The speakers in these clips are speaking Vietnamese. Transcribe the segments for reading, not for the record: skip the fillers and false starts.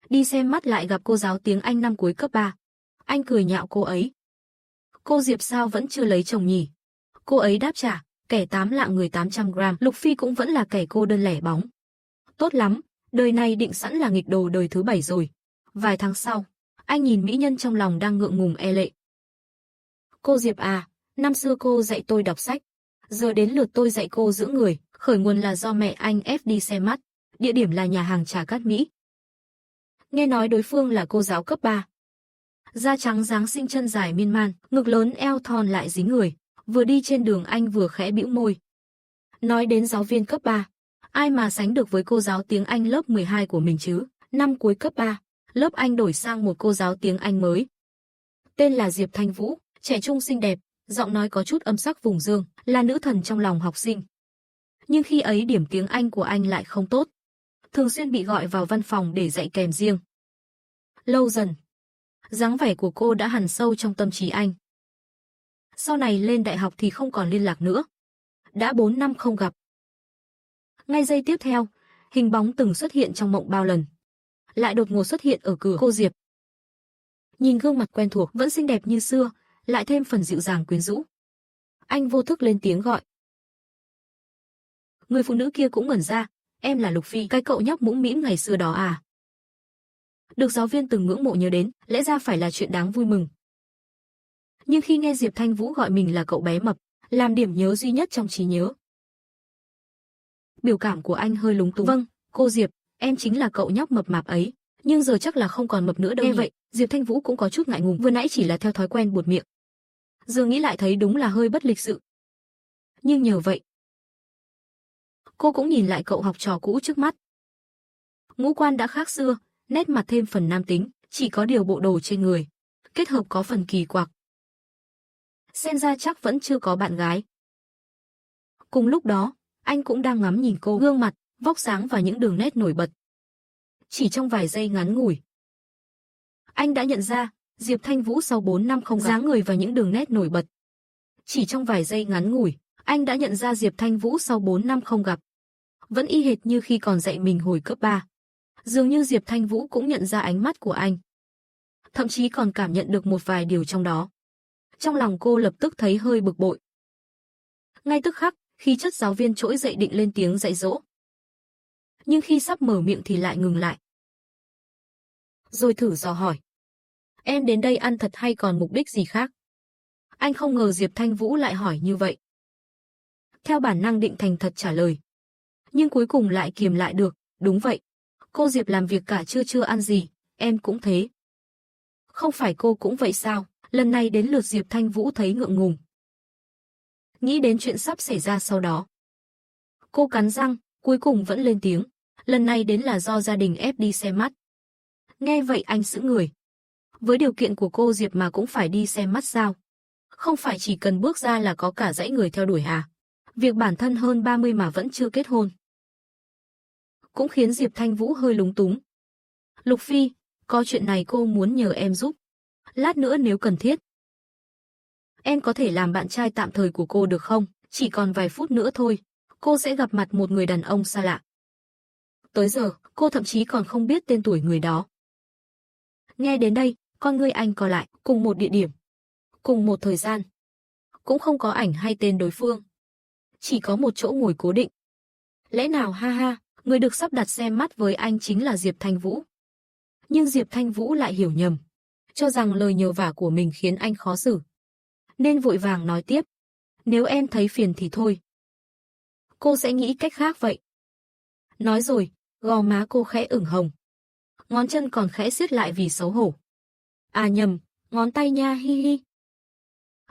Đi xem mắt lại gặp cô giáo tiếng Anh năm cuối cấp 3. Anh cười nhạo cô ấy. Cô Diệp sao vẫn chưa lấy chồng nhỉ? Cô ấy đáp trả, kẻ 8 lạng người 800 gram. Lục Phi cũng vẫn là kẻ cô đơn lẻ bóng. Tốt lắm, đời này định sẵn là nghịch đồ đời thứ 7 rồi. Vài tháng sau, anh nhìn mỹ nhân trong lòng đang ngượng ngùng e lệ. Cô Diệp à, năm xưa cô dạy tôi đọc sách. Giờ đến lượt tôi dạy cô giữ người, khởi nguồn là do mẹ anh ép đi xem mắt. Địa điểm là nhà hàng Trà Cát Mỹ. Nghe nói đối phương là cô giáo cấp 3. Da trắng dáng xinh chân dài miên man, ngực lớn eo thon lại dính người. Vừa đi trên đường anh vừa khẽ bĩu môi. Nói đến giáo viên cấp 3, ai mà sánh được với cô giáo tiếng Anh lớp 12 của mình chứ? Năm cuối cấp 3, lớp anh đổi sang một cô giáo tiếng Anh mới. Tên là Diệp Thanh Vũ, trẻ trung xinh đẹp, giọng nói có chút âm sắc vùng dương, là nữ thần trong lòng học sinh. Nhưng khi ấy điểm tiếng Anh của anh lại không tốt. Thường xuyên bị gọi vào văn phòng để dạy kèm riêng. Lâu dần, dáng vẻ của cô đã hằn sâu trong tâm trí anh. Sau này lên đại học thì không còn liên lạc nữa. Đã 4 năm không gặp. Ngay giây tiếp theo, hình bóng từng xuất hiện trong mộng bao lần. Lại đột ngột xuất hiện ở cửa cô Diệp. Nhìn gương mặt quen thuộc vẫn xinh đẹp như xưa, lại thêm phần dịu dàng quyến rũ. Anh vô thức lên tiếng gọi. Người phụ nữ kia cũng ngẩn ra, em là Lục Phi, cái cậu nhóc mũm mĩm ngày xưa đó à? Được giáo viên từng ngưỡng mộ nhớ đến, lẽ ra phải là chuyện đáng vui mừng. Nhưng khi nghe Diệp Thanh Vũ gọi mình là cậu bé mập, làm điểm nhớ duy nhất trong trí nhớ. Biểu cảm của anh hơi lúng túng. Vâng, cô Diệp, em chính là cậu nhóc mập mạp ấy, nhưng giờ chắc là không còn mập nữa đâu. Nghe vậy, Diệp Thanh Vũ cũng có chút ngại ngùng, vừa nãy chỉ là theo thói quen buột miệng. Giờ nghĩ lại thấy đúng là hơi bất lịch sự. Nhưng nhờ vậy, cô cũng nhìn lại cậu học trò cũ trước mắt. Ngũ quan đã khác xưa, nét mặt thêm phần nam tính, chỉ có điều bộ đồ trên người, kết hợp có phần kỳ quặc. Xem ra chắc vẫn chưa có bạn gái. Cùng lúc đó, anh cũng đang ngắm nhìn cô, gương mặt, vóc dáng và những đường nét nổi bật. Chỉ trong vài giây ngắn ngủi, anh đã nhận ra, Diệp Thanh Vũ sau 4 năm không gặp, dáng người và những đường nét nổi bật. Chỉ trong vài giây ngắn ngủi, anh đã nhận ra Diệp Thanh Vũ sau 4 năm không gặp. Vẫn y hệt như khi còn dạy mình hồi cấp 3. Dường như Diệp Thanh Vũ cũng nhận ra ánh mắt của anh. Thậm chí còn cảm nhận được một vài điều trong đó. Trong lòng cô lập tức thấy hơi bực bội. Ngay tức khắc, khi chất giáo viên trỗi dậy định lên tiếng dạy dỗ. Nhưng khi sắp mở miệng thì lại ngừng lại. Rồi thử dò hỏi. Em đến đây ăn thật hay còn mục đích gì khác? Anh không ngờ Diệp Thanh Vũ lại hỏi như vậy. Theo bản năng định thành thật trả lời. Nhưng cuối cùng lại kiềm lại được, đúng vậy. Cô Diệp làm việc cả trưa chưa ăn gì, em cũng thế. Không phải cô cũng vậy sao? Lần này đến lượt Diệp Thanh Vũ thấy ngượng ngùng. Nghĩ đến chuyện sắp xảy ra sau đó. Cô cắn răng, cuối cùng vẫn lên tiếng. Lần này đến là do gia đình ép đi xem mắt. Nghe vậy anh sững người. Với điều kiện của cô Diệp mà cũng phải đi xem mắt sao? Không phải chỉ cần bước ra là có cả dãy người theo đuổi à? Việc bản thân hơn 30 mà vẫn chưa kết hôn. Cũng khiến Diệp Thanh Vũ hơi lúng túng. Lục Phi, có chuyện này cô muốn nhờ em giúp. Lát nữa nếu cần thiết, em có thể làm bạn trai tạm thời của cô được không? Chỉ còn vài phút nữa thôi, cô sẽ gặp mặt một người đàn ông xa lạ. Tới giờ, cô thậm chí còn không biết tên tuổi người đó. Nghe đến đây, con ngươi anh co lại, cùng một địa điểm, cùng một thời gian. Cũng không có ảnh hay tên đối phương. Chỉ có một chỗ ngồi cố định. Lẽ nào ha ha, người được sắp đặt xem mắt với anh chính là Diệp Thanh Vũ. Nhưng Diệp Thanh Vũ lại hiểu nhầm, cho rằng lời nhờ vả của mình khiến anh khó xử. Nên vội vàng nói tiếp. Nếu em thấy phiền thì thôi. Cô sẽ nghĩ cách khác vậy. Nói rồi, gò má cô khẽ ửng hồng. Ngón chân còn khẽ siết lại vì xấu hổ. À nhầm, ngón tay nha hi hi.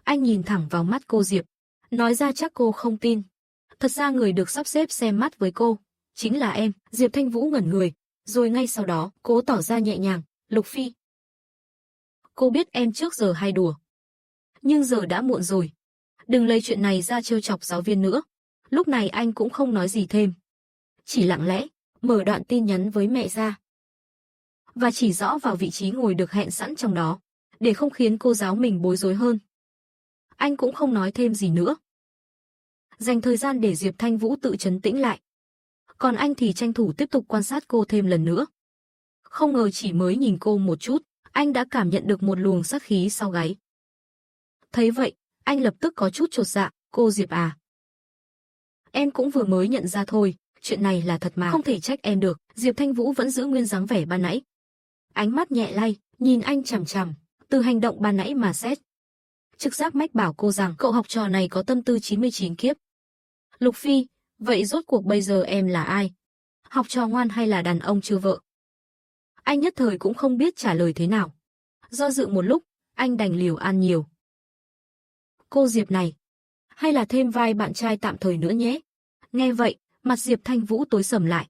Anh nhìn thẳng vào mắt cô Diệp. Nói ra chắc cô không tin. Thật ra người được sắp xếp xem mắt với cô chính là em. Diệp Thanh Vũ ngẩn người. Rồi ngay sau đó, cố tỏ ra nhẹ nhàng. Lục Phi, cô biết em trước giờ hay đùa. Nhưng giờ đã muộn rồi. Đừng lấy chuyện này ra trêu chọc giáo viên nữa. Lúc này anh cũng không nói gì thêm. Chỉ lặng lẽ, mở đoạn tin nhắn với mẹ ra. Và chỉ rõ vào vị trí ngồi được hẹn sẵn trong đó. Để không khiến cô giáo mình bối rối hơn. Anh cũng không nói thêm gì nữa. Dành thời gian để Diệp Thanh Vũ tự trấn tĩnh lại. Còn anh thì tranh thủ tiếp tục quan sát cô thêm lần nữa. Không ngờ chỉ mới nhìn cô một chút, anh đã cảm nhận được một luồng sát khí sau gáy. Thấy vậy, anh lập tức có chút chột dạ, cô Diệp à. Em cũng vừa mới nhận ra thôi, chuyện này là thật mà, không thể trách em được. Diệp Thanh Vũ vẫn giữ nguyên dáng vẻ ban nãy. Ánh mắt nhẹ lay, nhìn anh chằm chằm, từ hành động ban nãy mà xét. Trực giác mách bảo cô rằng cậu học trò này có tâm tư 99 kiếp. Lục Phi, vậy rốt cuộc bây giờ em là ai? Học trò ngoan hay là đàn ông chưa vợ? Anh nhất thời cũng không biết trả lời thế nào. Do dự một lúc, anh đành liều ăn nhiều. Cô Diệp này, hay là thêm vai bạn trai tạm thời nữa nhé. Nghe vậy, mặt Diệp Thanh Vũ tối sầm lại.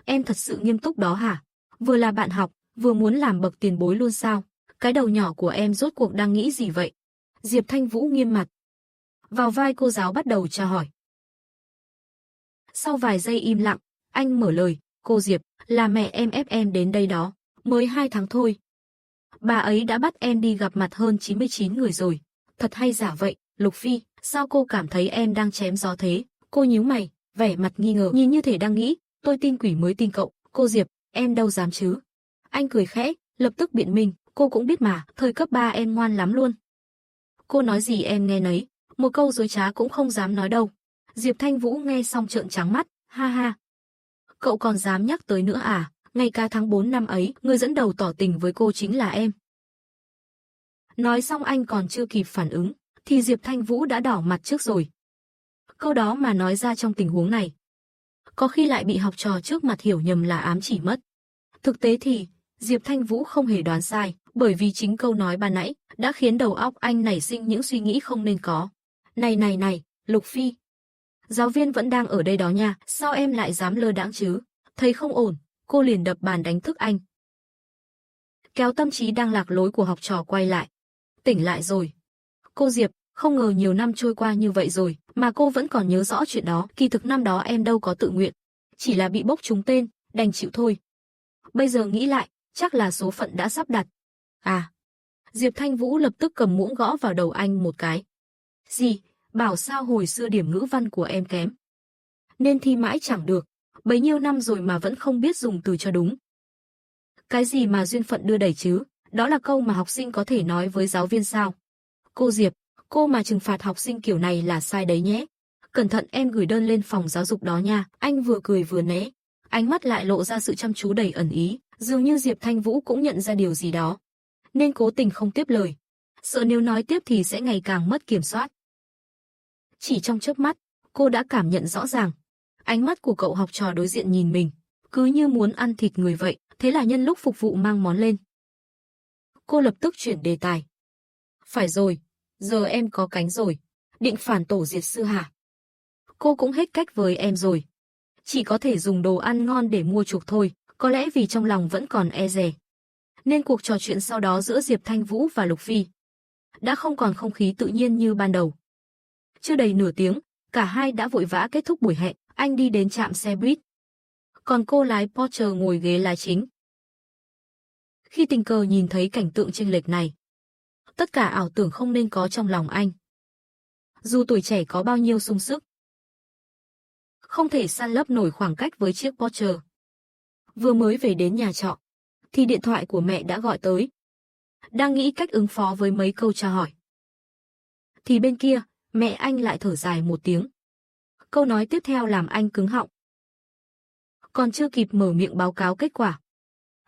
Em thật sự nghiêm túc đó hả? Vừa là bạn học, vừa muốn làm bậc tiền bối luôn sao? Cái đầu nhỏ của em rốt cuộc đang nghĩ gì vậy? Diệp Thanh Vũ nghiêm mặt. Vào vai cô giáo bắt đầu tra hỏi. Sau vài giây im lặng, anh mở lời, cô Diệp, là mẹ em ép em đến đây đó, mới 2 tháng thôi. Bà ấy đã bắt em đi gặp mặt hơn 99 người rồi. Thật hay giả vậy, Lục Phi, sao cô cảm thấy em đang chém gió thế? Cô nhíu mày, vẻ mặt nghi ngờ, nhìn như thể đang nghĩ, tôi tin quỷ mới tin cậu, cô Diệp, em đâu dám chứ. Anh cười khẽ, lập tức biện minh, cô cũng biết mà, thời cấp 3 em ngoan lắm luôn. Cô nói gì em nghe nấy, một câu dối trá cũng không dám nói đâu. Diệp Thanh Vũ nghe xong trợn trắng mắt, ha ha. Cậu còn dám nhắc tới nữa à, ngay cả tháng 4 năm ấy, người dẫn đầu tỏ tình với cô chính là em. Nói xong anh còn chưa kịp phản ứng, thì Diệp Thanh Vũ đã đỏ mặt trước rồi. Câu đó mà nói ra trong tình huống này, có khi lại bị học trò trước mặt hiểu nhầm là ám chỉ mất. Thực tế thì, Diệp Thanh Vũ không hề đoán sai, bởi vì chính câu nói ban nãy đã khiến đầu óc anh nảy sinh những suy nghĩ không nên có. Này, Lục Phi. Giáo viên vẫn đang ở đây đó nha, sao em lại dám lơ đãng chứ? Thấy không ổn, cô liền đập bàn đánh thức anh. Kéo tâm trí đang lạc lối của học trò quay lại. Tỉnh lại rồi. Cô Diệp, không ngờ nhiều năm trôi qua như vậy rồi, mà cô vẫn còn nhớ rõ chuyện đó. Kỳ thực năm đó em đâu có tự nguyện, chỉ là bị bốc trúng tên, đành chịu thôi. Bây giờ nghĩ lại, chắc là số phận đã sắp đặt. À. Diệp Thanh Vũ lập tức cầm muỗng gõ vào đầu anh một cái. Gì? Bảo sao hồi xưa điểm ngữ văn của em kém. Nên thi mãi chẳng được, bấy nhiêu năm rồi mà vẫn không biết dùng từ cho đúng. Cái gì mà duyên phận đưa đẩy chứ, đó là câu mà học sinh có thể nói với giáo viên sao. Cô Diệp, cô mà trừng phạt học sinh kiểu này là sai đấy nhé. Cẩn thận em gửi đơn lên phòng giáo dục đó nha. Anh vừa cười vừa né, ánh mắt lại lộ ra sự chăm chú đầy ẩn ý, dường như Diệp Thanh Vũ cũng nhận ra điều gì đó, nên cố tình không tiếp lời, sợ nếu nói tiếp thì sẽ ngày càng mất kiểm soát. Chỉ trong chớp mắt, cô đã cảm nhận rõ ràng, ánh mắt của cậu học trò đối diện nhìn mình, cứ như muốn ăn thịt người vậy, thế là nhân lúc phục vụ mang món lên. Cô lập tức chuyển đề tài. Phải rồi, giờ em có cánh rồi, định phản tổ diệt sư hả? Cô cũng hết cách với em rồi. Chỉ có thể dùng đồ ăn ngon để mua chuộc thôi, có lẽ vì trong lòng vẫn còn e dè. Nên cuộc trò chuyện sau đó giữa Diệp Thanh Vũ và Lục Phi đã không còn không khí tự nhiên như ban đầu. Chưa đầy nửa tiếng, cả hai đã vội vã kết thúc buổi hẹn, anh đi đến trạm xe buýt. Còn cô lái Porsche ngồi ghế lái chính. Khi tình cờ nhìn thấy cảnh tượng chênh lệch này, tất cả ảo tưởng không nên có trong lòng anh. Dù tuổi trẻ có bao nhiêu sung sức, không thể san lấp nổi khoảng cách với chiếc Porsche. Vừa mới về đến nhà trọ, thì điện thoại của mẹ đã gọi tới. Đang nghĩ cách ứng phó với mấy câu tra hỏi, thì bên kia, mẹ anh lại thở dài một tiếng. Câu nói tiếp theo làm anh cứng họng. Còn chưa kịp mở miệng báo cáo kết quả,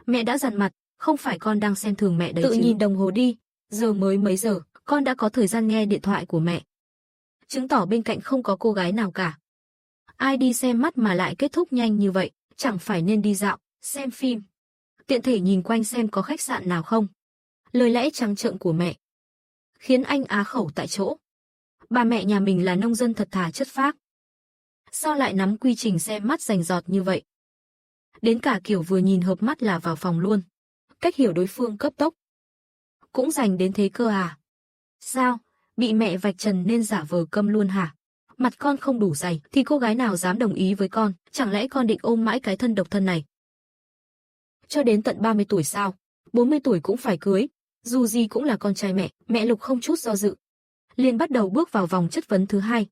mẹ đã dằn mặt, không phải con đang xem thường mẹ đấy chứ. Tự nhìn đồng hồ đi, giờ mới mấy giờ, con đã có thời gian nghe điện thoại của mẹ. Chứng tỏ bên cạnh không có cô gái nào cả. Ai đi xem mắt mà lại kết thúc nhanh như vậy, chẳng phải nên đi dạo, xem phim. Tiện thể nhìn quanh xem có khách sạn nào không. Lời lẽ trắng trợn của mẹ khiến anh á khẩu tại chỗ. Bà mẹ nhà mình là nông dân thật thà chất phác, sao lại nắm quy trình xem mắt rành rọt như vậy? Đến cả kiểu vừa nhìn hợp mắt là vào phòng luôn. Cách hiểu đối phương cấp tốc cũng dành đến thế cơ à? Sao, bị mẹ vạch trần nên giả vờ câm luôn hả? Mặt con không đủ dày thì cô gái nào dám đồng ý với con, chẳng lẽ con định ôm mãi cái thân độc thân này? Cho đến tận 30 tuổi sao? 40 tuổi cũng phải cưới, dù gì cũng là con trai mẹ Lục không chút do dự, liền bắt đầu bước vào vòng chất vấn thứ hai.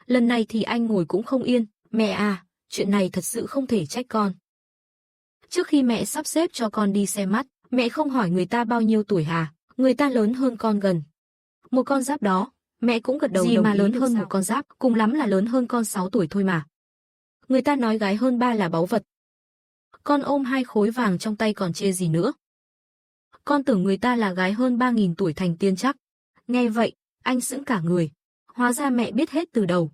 Lần này thì anh ngồi cũng không yên, mẹ à, chuyện này thật sự không thể trách con. Trước khi mẹ sắp xếp cho con đi xem mắt, mẹ không hỏi người ta bao nhiêu tuổi hả? Người ta lớn hơn con gần một con giáp đó. Mẹ cũng gật đầu. Gì mà lớn hơn một con giáp, cùng lắm là lớn hơn con 6 tuổi thôi mà. Người ta nói gái hơn 3 là báu vật. Con ôm 2 khối vàng trong tay còn chê gì nữa. Con tưởng người ta là gái hơn 3.000 tuổi thành tiên chắc. Nghe vậy, anh sững cả người. Hóa ra mẹ biết hết từ đầu.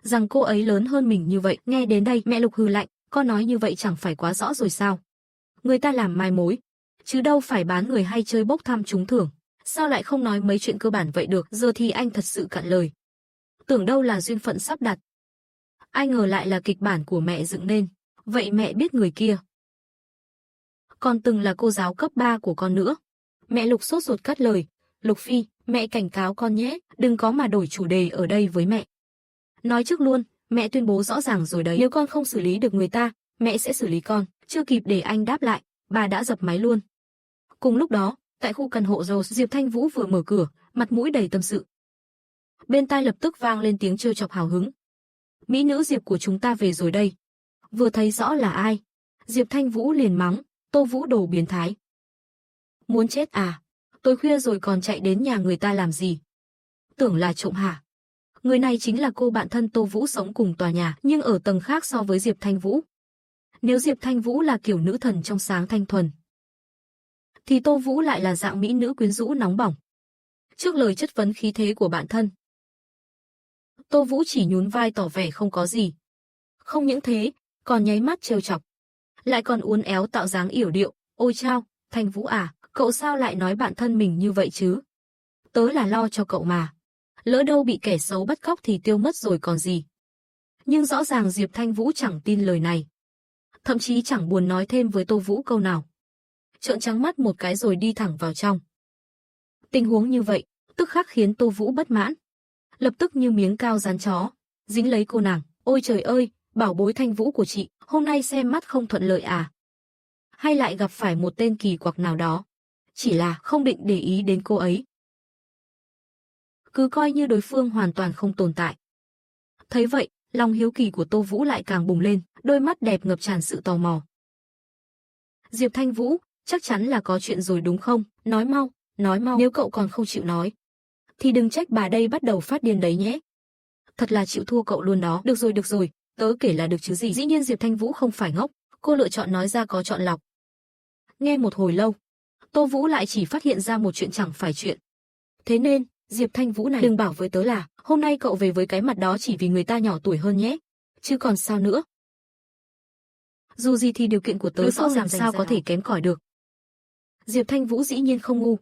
Rằng cô ấy lớn hơn mình như vậy. Nghe đến đây, mẹ Lục hừ lạnh. Con nói như vậy chẳng phải quá rõ rồi sao? Người ta làm mai mối, chứ đâu phải bán người hay chơi bốc thăm trúng thưởng. Sao lại không nói mấy chuyện cơ bản vậy được? Giờ thì anh thật sự cạn lời. Tưởng đâu là duyên phận sắp đặt. Ai ngờ lại là kịch bản của mẹ dựng nên. Vậy mẹ biết người kia còn từng là cô giáo cấp 3 của con nữa. Mẹ Lục sốt ruột cắt lời. Lục Phi, mẹ cảnh cáo con nhé, đừng có mà đổi chủ đề ở đây với mẹ. Nói trước luôn, mẹ tuyên bố rõ ràng rồi đấy. Nếu con không xử lý được người ta, mẹ sẽ xử lý con. Chưa kịp để anh đáp lại, bà đã dập máy luôn. Cùng lúc đó, tại khu căn hộ Rose, Diệp Thanh Vũ vừa mở cửa, mặt mũi đầy tâm sự. Bên tai lập tức vang lên tiếng trêu chọc hào hứng. Mỹ nữ Diệp của chúng ta về rồi đây. Vừa thấy rõ là ai, Diệp Thanh Vũ liền mắng, Tô Vũ đồ biến thái. Muốn chết à? Tối khuya rồi còn chạy đến nhà người ta làm gì? Tưởng là trộm hả? Người này chính là cô bạn thân Tô Vũ sống cùng tòa nhà, nhưng ở tầng khác so với Diệp Thanh Vũ. Nếu Diệp Thanh Vũ là kiểu nữ thần trong sáng thanh thuần, thì Tô Vũ lại là dạng mỹ nữ quyến rũ nóng bỏng. Trước lời chất vấn khí thế của bạn thân, Tô Vũ chỉ nhún vai tỏ vẻ không có gì. Không những thế, còn nháy mắt trêu chọc, lại còn uốn éo tạo dáng yểu điệu. Ôi chao, Thanh Vũ à, cậu sao lại nói bạn thân mình như vậy chứ? Tớ là lo cho cậu mà. Lỡ đâu bị kẻ xấu bắt cóc thì tiêu mất rồi còn gì. Nhưng rõ ràng Diệp Thanh Vũ chẳng tin lời này. Thậm chí chẳng buồn nói thêm với Tô Vũ câu nào. Trợn trắng mắt một cái rồi đi thẳng vào trong. Tình huống như vậy, tức khắc khiến Tô Vũ bất mãn. Lập tức như miếng cao rán chó, dính lấy cô nàng. Ôi trời ơi, bảo bối Thanh Vũ của chị, hôm nay xem mắt không thuận lợi à? Hay lại gặp phải một tên kỳ quặc nào đó? Chỉ là không định để ý đến cô ấy. Cứ coi như đối phương hoàn toàn không tồn tại. Thấy vậy, lòng hiếu kỳ của Tô Vũ lại càng bùng lên, đôi mắt đẹp ngập tràn sự tò mò. Diệp Thanh Vũ, chắc chắn là có chuyện rồi đúng không? Nói mau, nếu cậu còn không chịu nói, thì đừng trách bà đây bắt đầu phát điên đấy nhé. Thật là chịu thua cậu luôn đó. Được rồi, tớ kể là được chứ gì. Dĩ nhiên Diệp Thanh Vũ không phải ngốc, cô lựa chọn nói ra có chọn lọc. Nghe một hồi lâu, Tô Vũ lại chỉ phát hiện ra một chuyện chẳng phải chuyện. Thế nên, Diệp Thanh Vũ này, đừng bảo với tớ là hôm nay cậu về với cái mặt đó chỉ vì người ta nhỏ tuổi hơn nhé. Chứ còn sao nữa? Dù gì thì điều kiện của tớ rõ ràng sao có thể kém cỏi được. Diệp Thanh Vũ dĩ nhiên không ngu.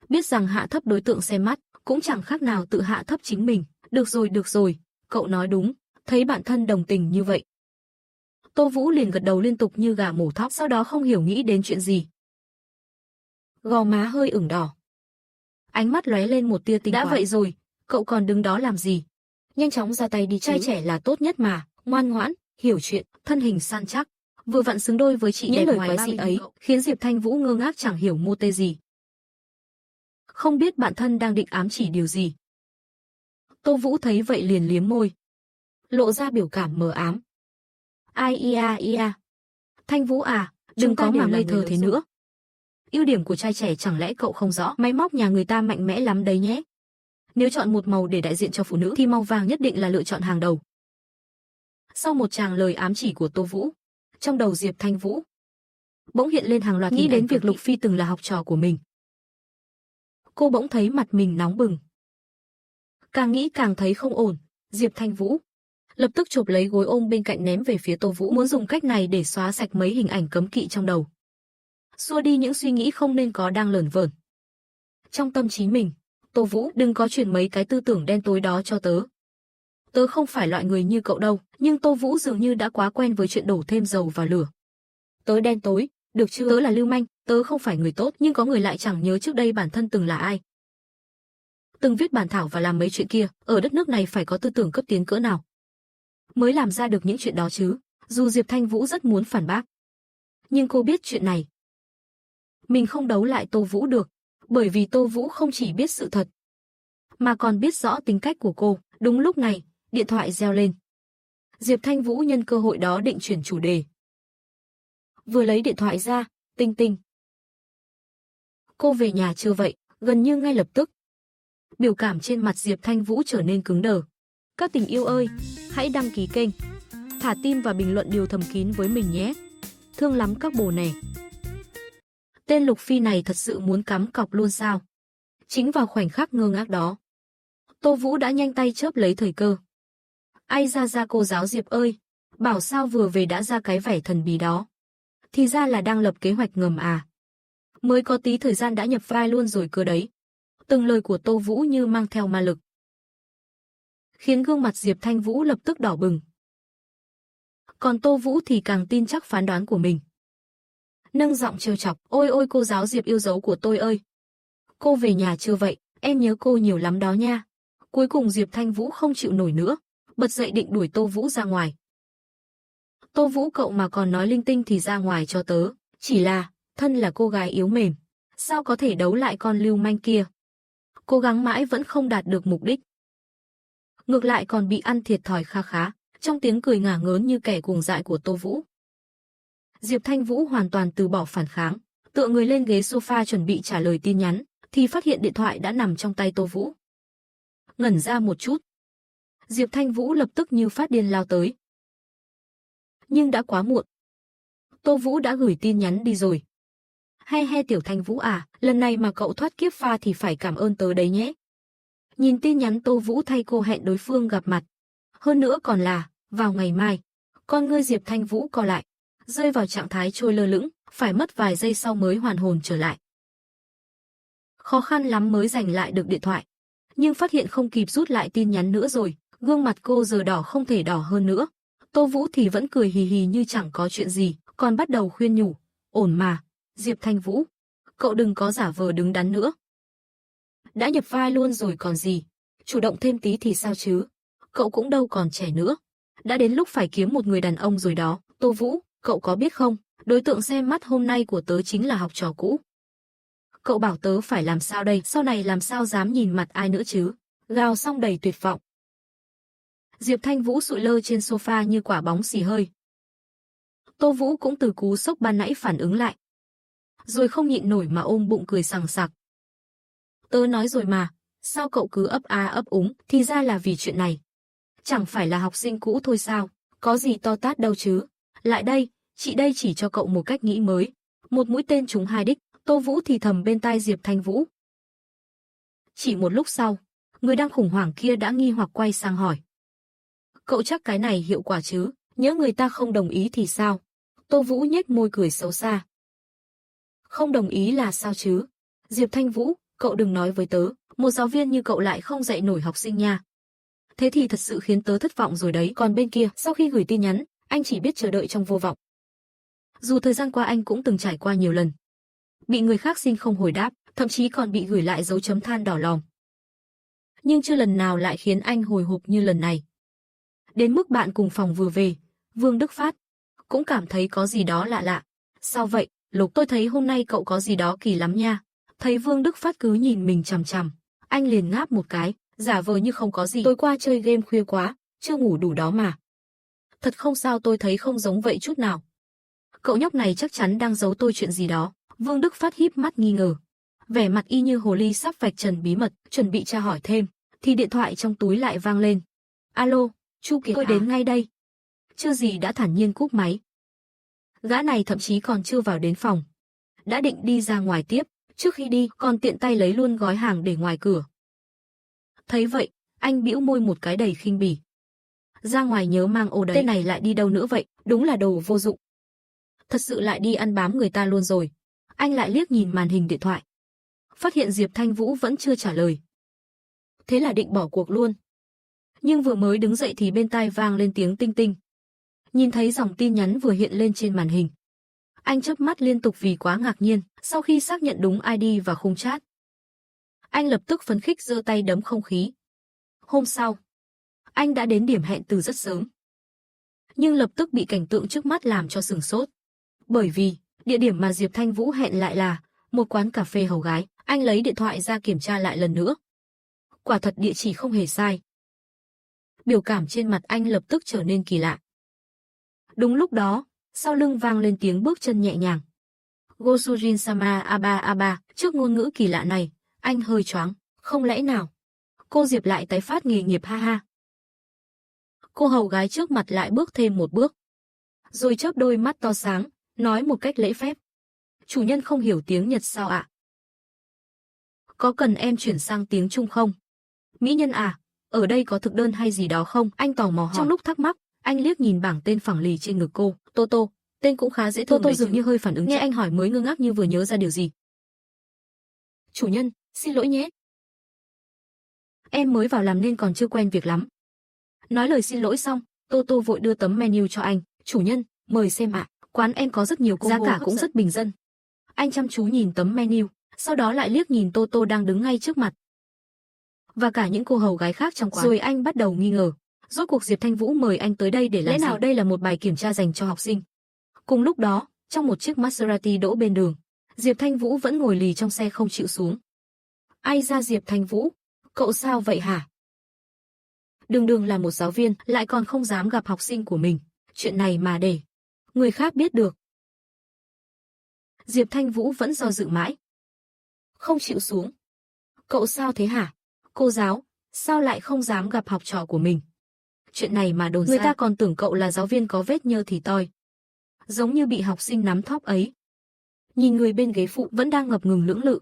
Biết rằng hạ thấp đối tượng xem mắt, cũng chẳng khác nào tự hạ thấp chính mình. Được rồi, cậu nói đúng, thấy bạn thân đồng tình như vậy. Tô Vũ liền gật đầu liên tục như gà mổ thóc, sau đó không hiểu nghĩ đến chuyện gì. Gò má hơi ửng đỏ. Ánh mắt lóe lên một tia tinh quái. Đã vậy rồi, cậu còn đứng đó làm gì? Nhanh chóng ra tay đi chứ. Trai trẻ là tốt nhất mà, ngoan ngoãn, hiểu chuyện, thân hình săn chắc, vừa vặn xứng đôi với chị đẹp ngoài quái dị ấy, khiến Diệp Thanh Vũ ngơ ngác chẳng hiểu mô tê gì. Không biết bạn thân đang định ám chỉ điều gì. Tô Vũ thấy vậy liền liếm môi, lộ ra biểu cảm mờ ám. Ai ia. Thanh Vũ à, đừng có mà ngây thơ thế nữa. Ưu điểm của trai trẻ chẳng lẽ cậu không rõ? Máy móc nhà người ta mạnh mẽ lắm đấy nhé. Nếu chọn một màu để đại diện cho phụ nữ thì màu vàng nhất định là lựa chọn hàng đầu. Sau một tràng lời ám chỉ của Tô Vũ, trong đầu Diệp Thanh Vũ bỗng hiện lên hàng loạt nghĩ đến việc Lục Phi từng là học trò của mình. Cô bỗng thấy mặt mình nóng bừng. Càng nghĩ càng thấy không ổn, Diệp Thanh Vũ lập tức chộp lấy gối ôm bên cạnh ném về phía Tô Vũ, muốn dùng cách này để xóa sạch mấy hình ảnh cấm kỵ trong đầu, xua đi những suy nghĩ không nên có đang lởn vởn trong tâm trí mình. Tô Vũ, đừng có truyền mấy cái tư tưởng đen tối đó cho tớ. Tớ không phải loại người như cậu đâu, nhưng Tô Vũ dường như đã quá quen với chuyện đổ thêm dầu vào lửa. Tớ đen tối, được chưa? Tớ là lưu manh, tớ không phải người tốt, nhưng có người lại chẳng nhớ trước đây bản thân từng là ai. Từng viết bản thảo và làm mấy chuyện kia, ở đất nước này phải có tư tưởng cấp tiến cỡ nào mới làm ra được những chuyện đó chứ? Dù Diệp Thanh Vũ rất muốn phản bác, nhưng cô biết chuyện này mình không đấu lại Tô Vũ được, bởi vì Tô Vũ không chỉ biết sự thật, mà còn biết rõ tính cách của cô. Đúng lúc này, điện thoại reo lên. Diệp Thanh Vũ nhân cơ hội đó định chuyển chủ đề. vừa lấy điện thoại ra, tinh tinh. Cô về nhà chưa vậy? Gần như ngay lập tức. Biểu cảm trên mặt Diệp Thanh Vũ trở nên cứng đờ. Các tình yêu ơi, hãy đăng ký kênh, thả tim và bình luận điều thầm kín với mình nhé. Thương lắm các bồ nè. Tên Lục Phi này thật sự muốn cắm cọc luôn sao? Chính vào khoảnh khắc ngơ ngác đó, Tô Vũ đã nhanh tay chớp lấy thời cơ. Ai ra cô giáo Diệp ơi, bảo sao vừa về đã ra cái vẻ thần bí đó. Thì ra là đang lập kế hoạch ngầm à. Mới có tí thời gian đã nhập vai luôn rồi cơ đấy. Từng lời của Tô Vũ như mang theo ma lực, khiến gương mặt Diệp Thanh Vũ lập tức đỏ bừng. Còn Tô Vũ thì càng tin chắc phán đoán của mình. Nâng giọng trêu chọc, ôi ôi cô giáo Diệp yêu dấu của tôi ơi. Cô về nhà chưa vậy, em nhớ cô nhiều lắm đó nha. Cuối cùng Diệp Thanh Vũ không chịu nổi nữa, bật dậy định đuổi Tô Vũ ra ngoài. Tô Vũ cậu mà còn nói linh tinh thì ra ngoài cho tớ, chỉ là, thân là cô gái yếu mềm, sao có thể đấu lại con lưu manh kia. Cố gắng mãi vẫn không đạt được mục đích. Ngược lại còn bị ăn thiệt thòi kha khá, trong tiếng cười ngả ngớn như kẻ cuồng dại của Tô Vũ. Diệp Thanh Vũ hoàn toàn từ bỏ phản kháng, tựa người lên ghế sofa chuẩn bị trả lời tin nhắn, thì phát hiện điện thoại đã nằm trong tay Tô Vũ. Ngẩn ra một chút, Diệp Thanh Vũ lập tức như phát điên lao tới. Nhưng đã quá muộn. Tô Vũ đã gửi tin nhắn đi rồi. He tiểu Thanh Vũ à, lần này mà cậu thoát kiếp pha thì phải cảm ơn tớ đấy nhé. Nhìn tin nhắn Tô Vũ thay cô hẹn đối phương gặp mặt. Hơn nữa còn là, vào ngày mai. Con ngươi Diệp Thanh Vũ co lại, rơi vào trạng thái trôi lơ lửng, phải mất vài giây sau mới hoàn hồn trở lại. Khó khăn lắm mới giành lại được điện thoại. Nhưng phát hiện không kịp rút lại tin nhắn nữa rồi, gương mặt cô giờ đỏ không thể đỏ hơn nữa. Tô Vũ thì vẫn cười hì hì như chẳng có chuyện gì, còn bắt đầu khuyên nhủ, ổn mà, Diệp Thanh Vũ, cậu đừng có giả vờ đứng đắn nữa. Đã nhập vai luôn rồi còn gì, chủ động thêm tí thì sao chứ, cậu cũng đâu còn trẻ nữa. Đã đến lúc phải kiếm một người đàn ông rồi đó, Tô Vũ, cậu có biết không, đối tượng xem mắt hôm nay của tớ chính là học trò cũ. Cậu bảo tớ phải làm sao đây, sau này làm sao dám nhìn mặt ai nữa chứ, gào xong đầy tuyệt vọng. Diệp Thanh Vũ sụi lơ trên sofa như quả bóng xì hơi. Tô Vũ cũng từ cú sốc ban nãy phản ứng lại, rồi không nhịn nổi mà ôm bụng cười sằng sặc. Tớ nói rồi mà, sao cậu cứ ấp a ấp úng, thì ra là vì chuyện này. Chẳng phải là học sinh cũ thôi sao, có gì to tát đâu chứ. Lại đây, chị đây chỉ cho cậu một cách nghĩ mới. Một mũi tên trúng hai đích, Tô Vũ thì thầm bên tai Diệp Thanh Vũ. Chỉ một lúc sau, người đang khủng hoảng kia đã nghi hoặc quay sang hỏi. Cậu chắc cái này hiệu quả chứ, nhớ người ta không đồng ý thì sao? Tô Vũ nhếch môi cười xấu xa. Không đồng ý là sao chứ? Diệp Thanh Vũ, cậu đừng nói với tớ, một giáo viên như cậu lại không dạy nổi học sinh nha. Thế thì thật sự khiến tớ thất vọng rồi đấy. Còn bên kia, sau khi gửi tin nhắn, anh chỉ biết chờ đợi trong vô vọng. Dù thời gian qua anh cũng từng trải qua nhiều lần. Bị người khác xin không hồi đáp, thậm chí còn bị gửi lại dấu chấm than đỏ lòm. Nhưng chưa lần nào lại khiến anh hồi hộp như lần này. Đến mức bạn cùng phòng vừa về, Vương Đức Phát cũng cảm thấy có gì đó lạ lạ. Sao vậy, Lục, tôi thấy hôm nay cậu có gì đó kỳ lắm nha. Thấy Vương Đức Phát cứ nhìn mình chằm chằm, anh liền ngáp một cái, giả vờ như không có gì. Tối qua chơi game khuya quá, chưa ngủ đủ đó mà. Thật không sao, tôi thấy không giống vậy chút nào. Cậu nhóc này chắc chắn đang giấu tôi chuyện gì đó. Vương Đức Phát híp mắt nghi ngờ, vẻ mặt y như hồ ly sắp vạch trần bí mật, chuẩn bị tra hỏi thêm, thì điện thoại trong túi lại vang lên. Alo, Chu Kiệt, tôi đến ngay đây. Chưa gì đã thản nhiên cúp máy. Gã này thậm chí còn chưa vào đến phòng, đã định đi ra ngoài tiếp, trước khi đi còn tiện tay lấy luôn gói hàng để ngoài cửa. Thấy vậy, anh bĩu môi một cái đầy khinh bỉ. Ra ngoài nhớ mang ô đấy. Tên này lại đi đâu nữa vậy, đúng là đồ vô dụng. Thật sự lại đi ăn bám người ta luôn rồi. Anh lại liếc nhìn màn hình điện thoại, phát hiện Diệp Thanh Vũ vẫn chưa trả lời. Thế là định bỏ cuộc luôn. Nhưng vừa mới đứng dậy thì bên tai vang lên tiếng tinh tinh. Nhìn thấy dòng tin nhắn vừa hiện lên trên màn hình, anh chớp mắt liên tục vì quá ngạc nhiên. Sau khi xác nhận đúng ID và khung chat, anh lập tức phấn khích giơ tay đấm không khí. Hôm sau, anh đã đến điểm hẹn từ rất sớm, nhưng lập tức bị cảnh tượng trước mắt làm cho sửng sốt. Bởi vì địa điểm mà Diệp Thanh Vũ hẹn lại là một quán cà phê hầu gái. Anh lấy điện thoại ra kiểm tra lại lần nữa. Quả thật địa chỉ không hề sai. Biểu cảm trên mặt anh lập tức trở nên kỳ lạ. Đúng lúc đó, sau lưng vang lên tiếng bước chân nhẹ nhàng. Gosujin sama aba aba, trước ngôn ngữ kỳ lạ này, anh hơi choáng, không lẽ nào? Cô Diệp lại tái phát nghề nghiệp ha ha. Cô hầu gái trước mặt lại bước thêm một bước, rồi chớp đôi mắt to sáng, nói một cách lễ phép. Chủ nhân không hiểu tiếng Nhật sao ạ? Có cần em chuyển sang tiếng Trung không? Mỹ nhân à, ở đây có thực đơn hay gì đó không? Anh tò mò hỏi. Trong lúc thắc mắc, anh liếc nhìn bảng tên phẳng lì trên ngực cô. Toto, tên cũng khá dễ thương. Toto dường như hơi phản ứng. Nghe anh hỏi mới ngơ ngác như vừa nhớ ra điều gì. Chủ nhân, xin lỗi nhé. Em mới vào làm nên còn chưa quen việc lắm. Nói lời xin lỗi xong, Toto vội đưa tấm menu cho anh. Chủ nhân, mời xem ạ. Quán em có rất nhiều combo, giá cả cũng rất bình dân. Anh chăm chú nhìn tấm menu, sau đó lại liếc nhìn Toto đang đứng ngay trước mặt. Và cả những cô hầu gái khác trong quán. Rồi anh bắt đầu nghi ngờ. Rốt cuộc Diệp Thanh Vũ mời anh tới đây để làm gì? Lẽ nào đây là một bài kiểm tra dành cho học sinh? Cùng lúc đó, trong một chiếc Maserati đỗ bên đường, Diệp Thanh Vũ vẫn ngồi lì trong xe không chịu xuống. Ai ra Diệp Thanh Vũ, cậu sao vậy hả? Đường đường là một giáo viên, lại còn không dám gặp học sinh của mình. Chuyện này mà để người khác biết được. Diệp Thanh Vũ vẫn do dự mãi. Không chịu xuống. Cậu sao thế hả? Cô giáo, sao lại không dám gặp học trò của mình? Chuyện này mà đồn ra, người ta còn tưởng cậu là giáo viên có vết nhơ thì toi. Giống như bị học sinh nắm thóp ấy. Nhìn người bên ghế phụ vẫn đang ngập ngừng lưỡng lự.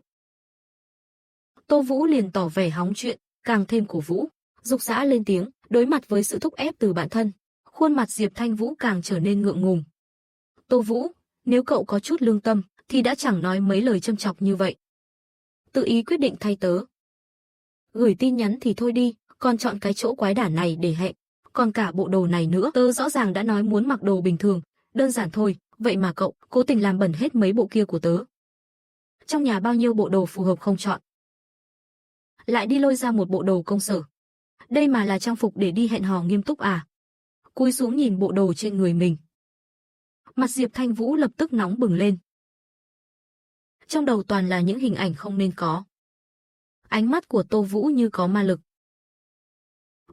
Tô Vũ liền tỏ vẻ hóng chuyện, càng thêm cổ vũ, dục dã lên tiếng, đối mặt với sự thúc ép từ bản thân. Khuôn mặt Diệp Thanh Vũ càng trở nên ngượng ngùng. Tô Vũ, nếu cậu có chút lương tâm, thì đã chẳng nói mấy lời châm chọc như vậy. Tự ý quyết định thay tớ. Gửi tin nhắn thì thôi đi, còn chọn cái chỗ quái đản này để hẹn. Còn cả bộ đồ này nữa, tớ rõ ràng đã nói muốn mặc đồ bình thường, đơn giản thôi, vậy mà cậu cố tình làm bẩn hết mấy bộ kia của tớ. Trong nhà bao nhiêu bộ đồ phù hợp không chọn. Lại đi lôi ra một bộ đồ công sở. Đây mà là trang phục để đi hẹn hò nghiêm túc à? Cúi xuống nhìn bộ đồ trên người mình. Mặt Diệp Thanh Vũ lập tức nóng bừng lên. Trong đầu toàn là những hình ảnh không nên có. Ánh mắt của Tô Vũ như có ma lực.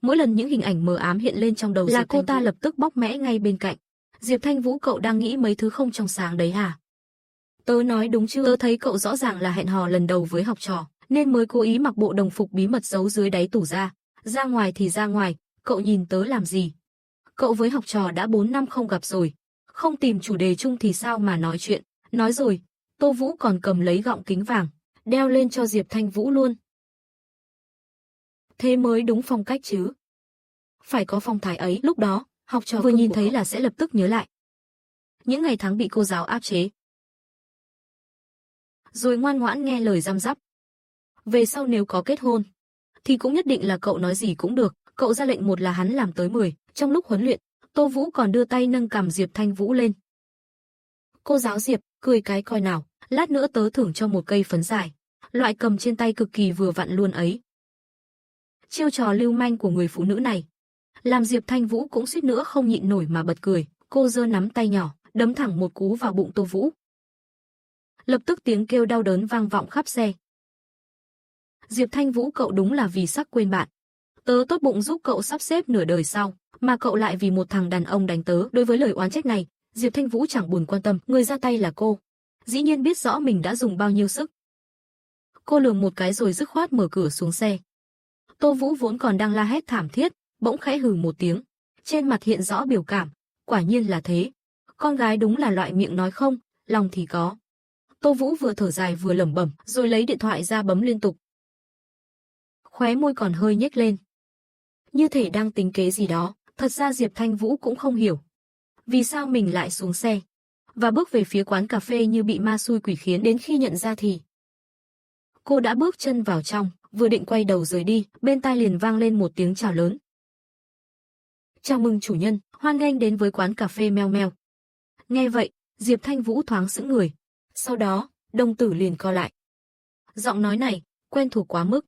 Mỗi lần những hình ảnh mờ ám hiện lên trong đầu là cô ta lập tức bóc mẽ ngay bên cạnh. Diệp Thanh Vũ, cậu đang nghĩ mấy thứ không trong sáng đấy hả? Tớ nói đúng chưa? Tớ thấy cậu rõ ràng là hẹn hò lần đầu với học trò, nên mới cố ý mặc bộ đồng phục bí mật giấu dưới đáy tủ ra. Ra ngoài thì ra ngoài, cậu nhìn tớ làm gì? Cậu với học trò đã 4 năm không gặp rồi, không tìm chủ đề chung thì sao mà nói chuyện? Nói rồi, Tô Vũ còn cầm lấy gọng kính vàng, đeo lên cho Diệp Thanh Vũ luôn. Thế mới đúng phong cách chứ. Phải có phong thái ấy. Lúc đó, học trò vừa nhìn thấy là sẽ lập tức nhớ lại những ngày tháng bị cô giáo áp chế, rồi ngoan ngoãn nghe lời răm rắp. Về sau nếu có kết hôn, thì cũng nhất định là cậu nói gì cũng được. Cậu ra lệnh 1 là hắn làm tới 10. Trong lúc huấn luyện, Tô Vũ còn đưa tay nâng cằm Diệp Thanh Vũ lên. Cô giáo Diệp, cười cái coi nào, lát nữa tớ thưởng cho một cây phấn dài. Loại cầm trên tay cực kỳ vừa vặn luôn ấy. Chiêu trò lưu manh của người phụ nữ này làm Diệp Thanh Vũ cũng suýt nữa không nhịn nổi mà bật cười. Cô giơ nắm tay nhỏ, đấm thẳng một cú vào bụng Tô Vũ. Lập tức tiếng kêu đau đớn vang vọng khắp xe. Diệp Thanh Vũ, cậu đúng là vì sắc quên bạn. Tớ tốt bụng giúp cậu sắp xếp nửa đời sau, mà cậu lại vì một thằng đàn ông đánh tớ. Đối với lời oán trách này, Diệp Thanh Vũ chẳng buồn quan tâm, người ra tay là cô. Dĩ nhiên biết rõ mình đã dùng bao nhiêu sức. Cô lườm một cái rồi dứt khoát mở cửa xuống xe. Tô Vũ vốn còn đang la hét thảm thiết, bỗng khẽ hừ một tiếng, trên mặt hiện rõ biểu cảm. Quả nhiên là thế, con gái đúng là loại miệng nói không, lòng thì có. Tô Vũ vừa thở dài vừa lẩm bẩm, rồi lấy điện thoại ra bấm liên tục. Khóe môi còn hơi nhếch lên, như thể đang tính kế gì đó. Thật ra Diệp Thanh Vũ cũng không hiểu vì sao mình lại xuống xe và bước về phía quán cà phê như bị ma xui quỷ khiến. Đến khi nhận ra thì cô đã bước chân vào trong, vừa định quay đầu rời đi, bên tai liền vang lên một tiếng chào lớn. Chào mừng chủ nhân, hoan nghênh đến với quán cà phê Meo Meo. Nghe vậy, Diệp Thanh Vũ thoáng sững người, sau đó, đồng tử liền co lại. Giọng nói này, quen thuộc quá mức.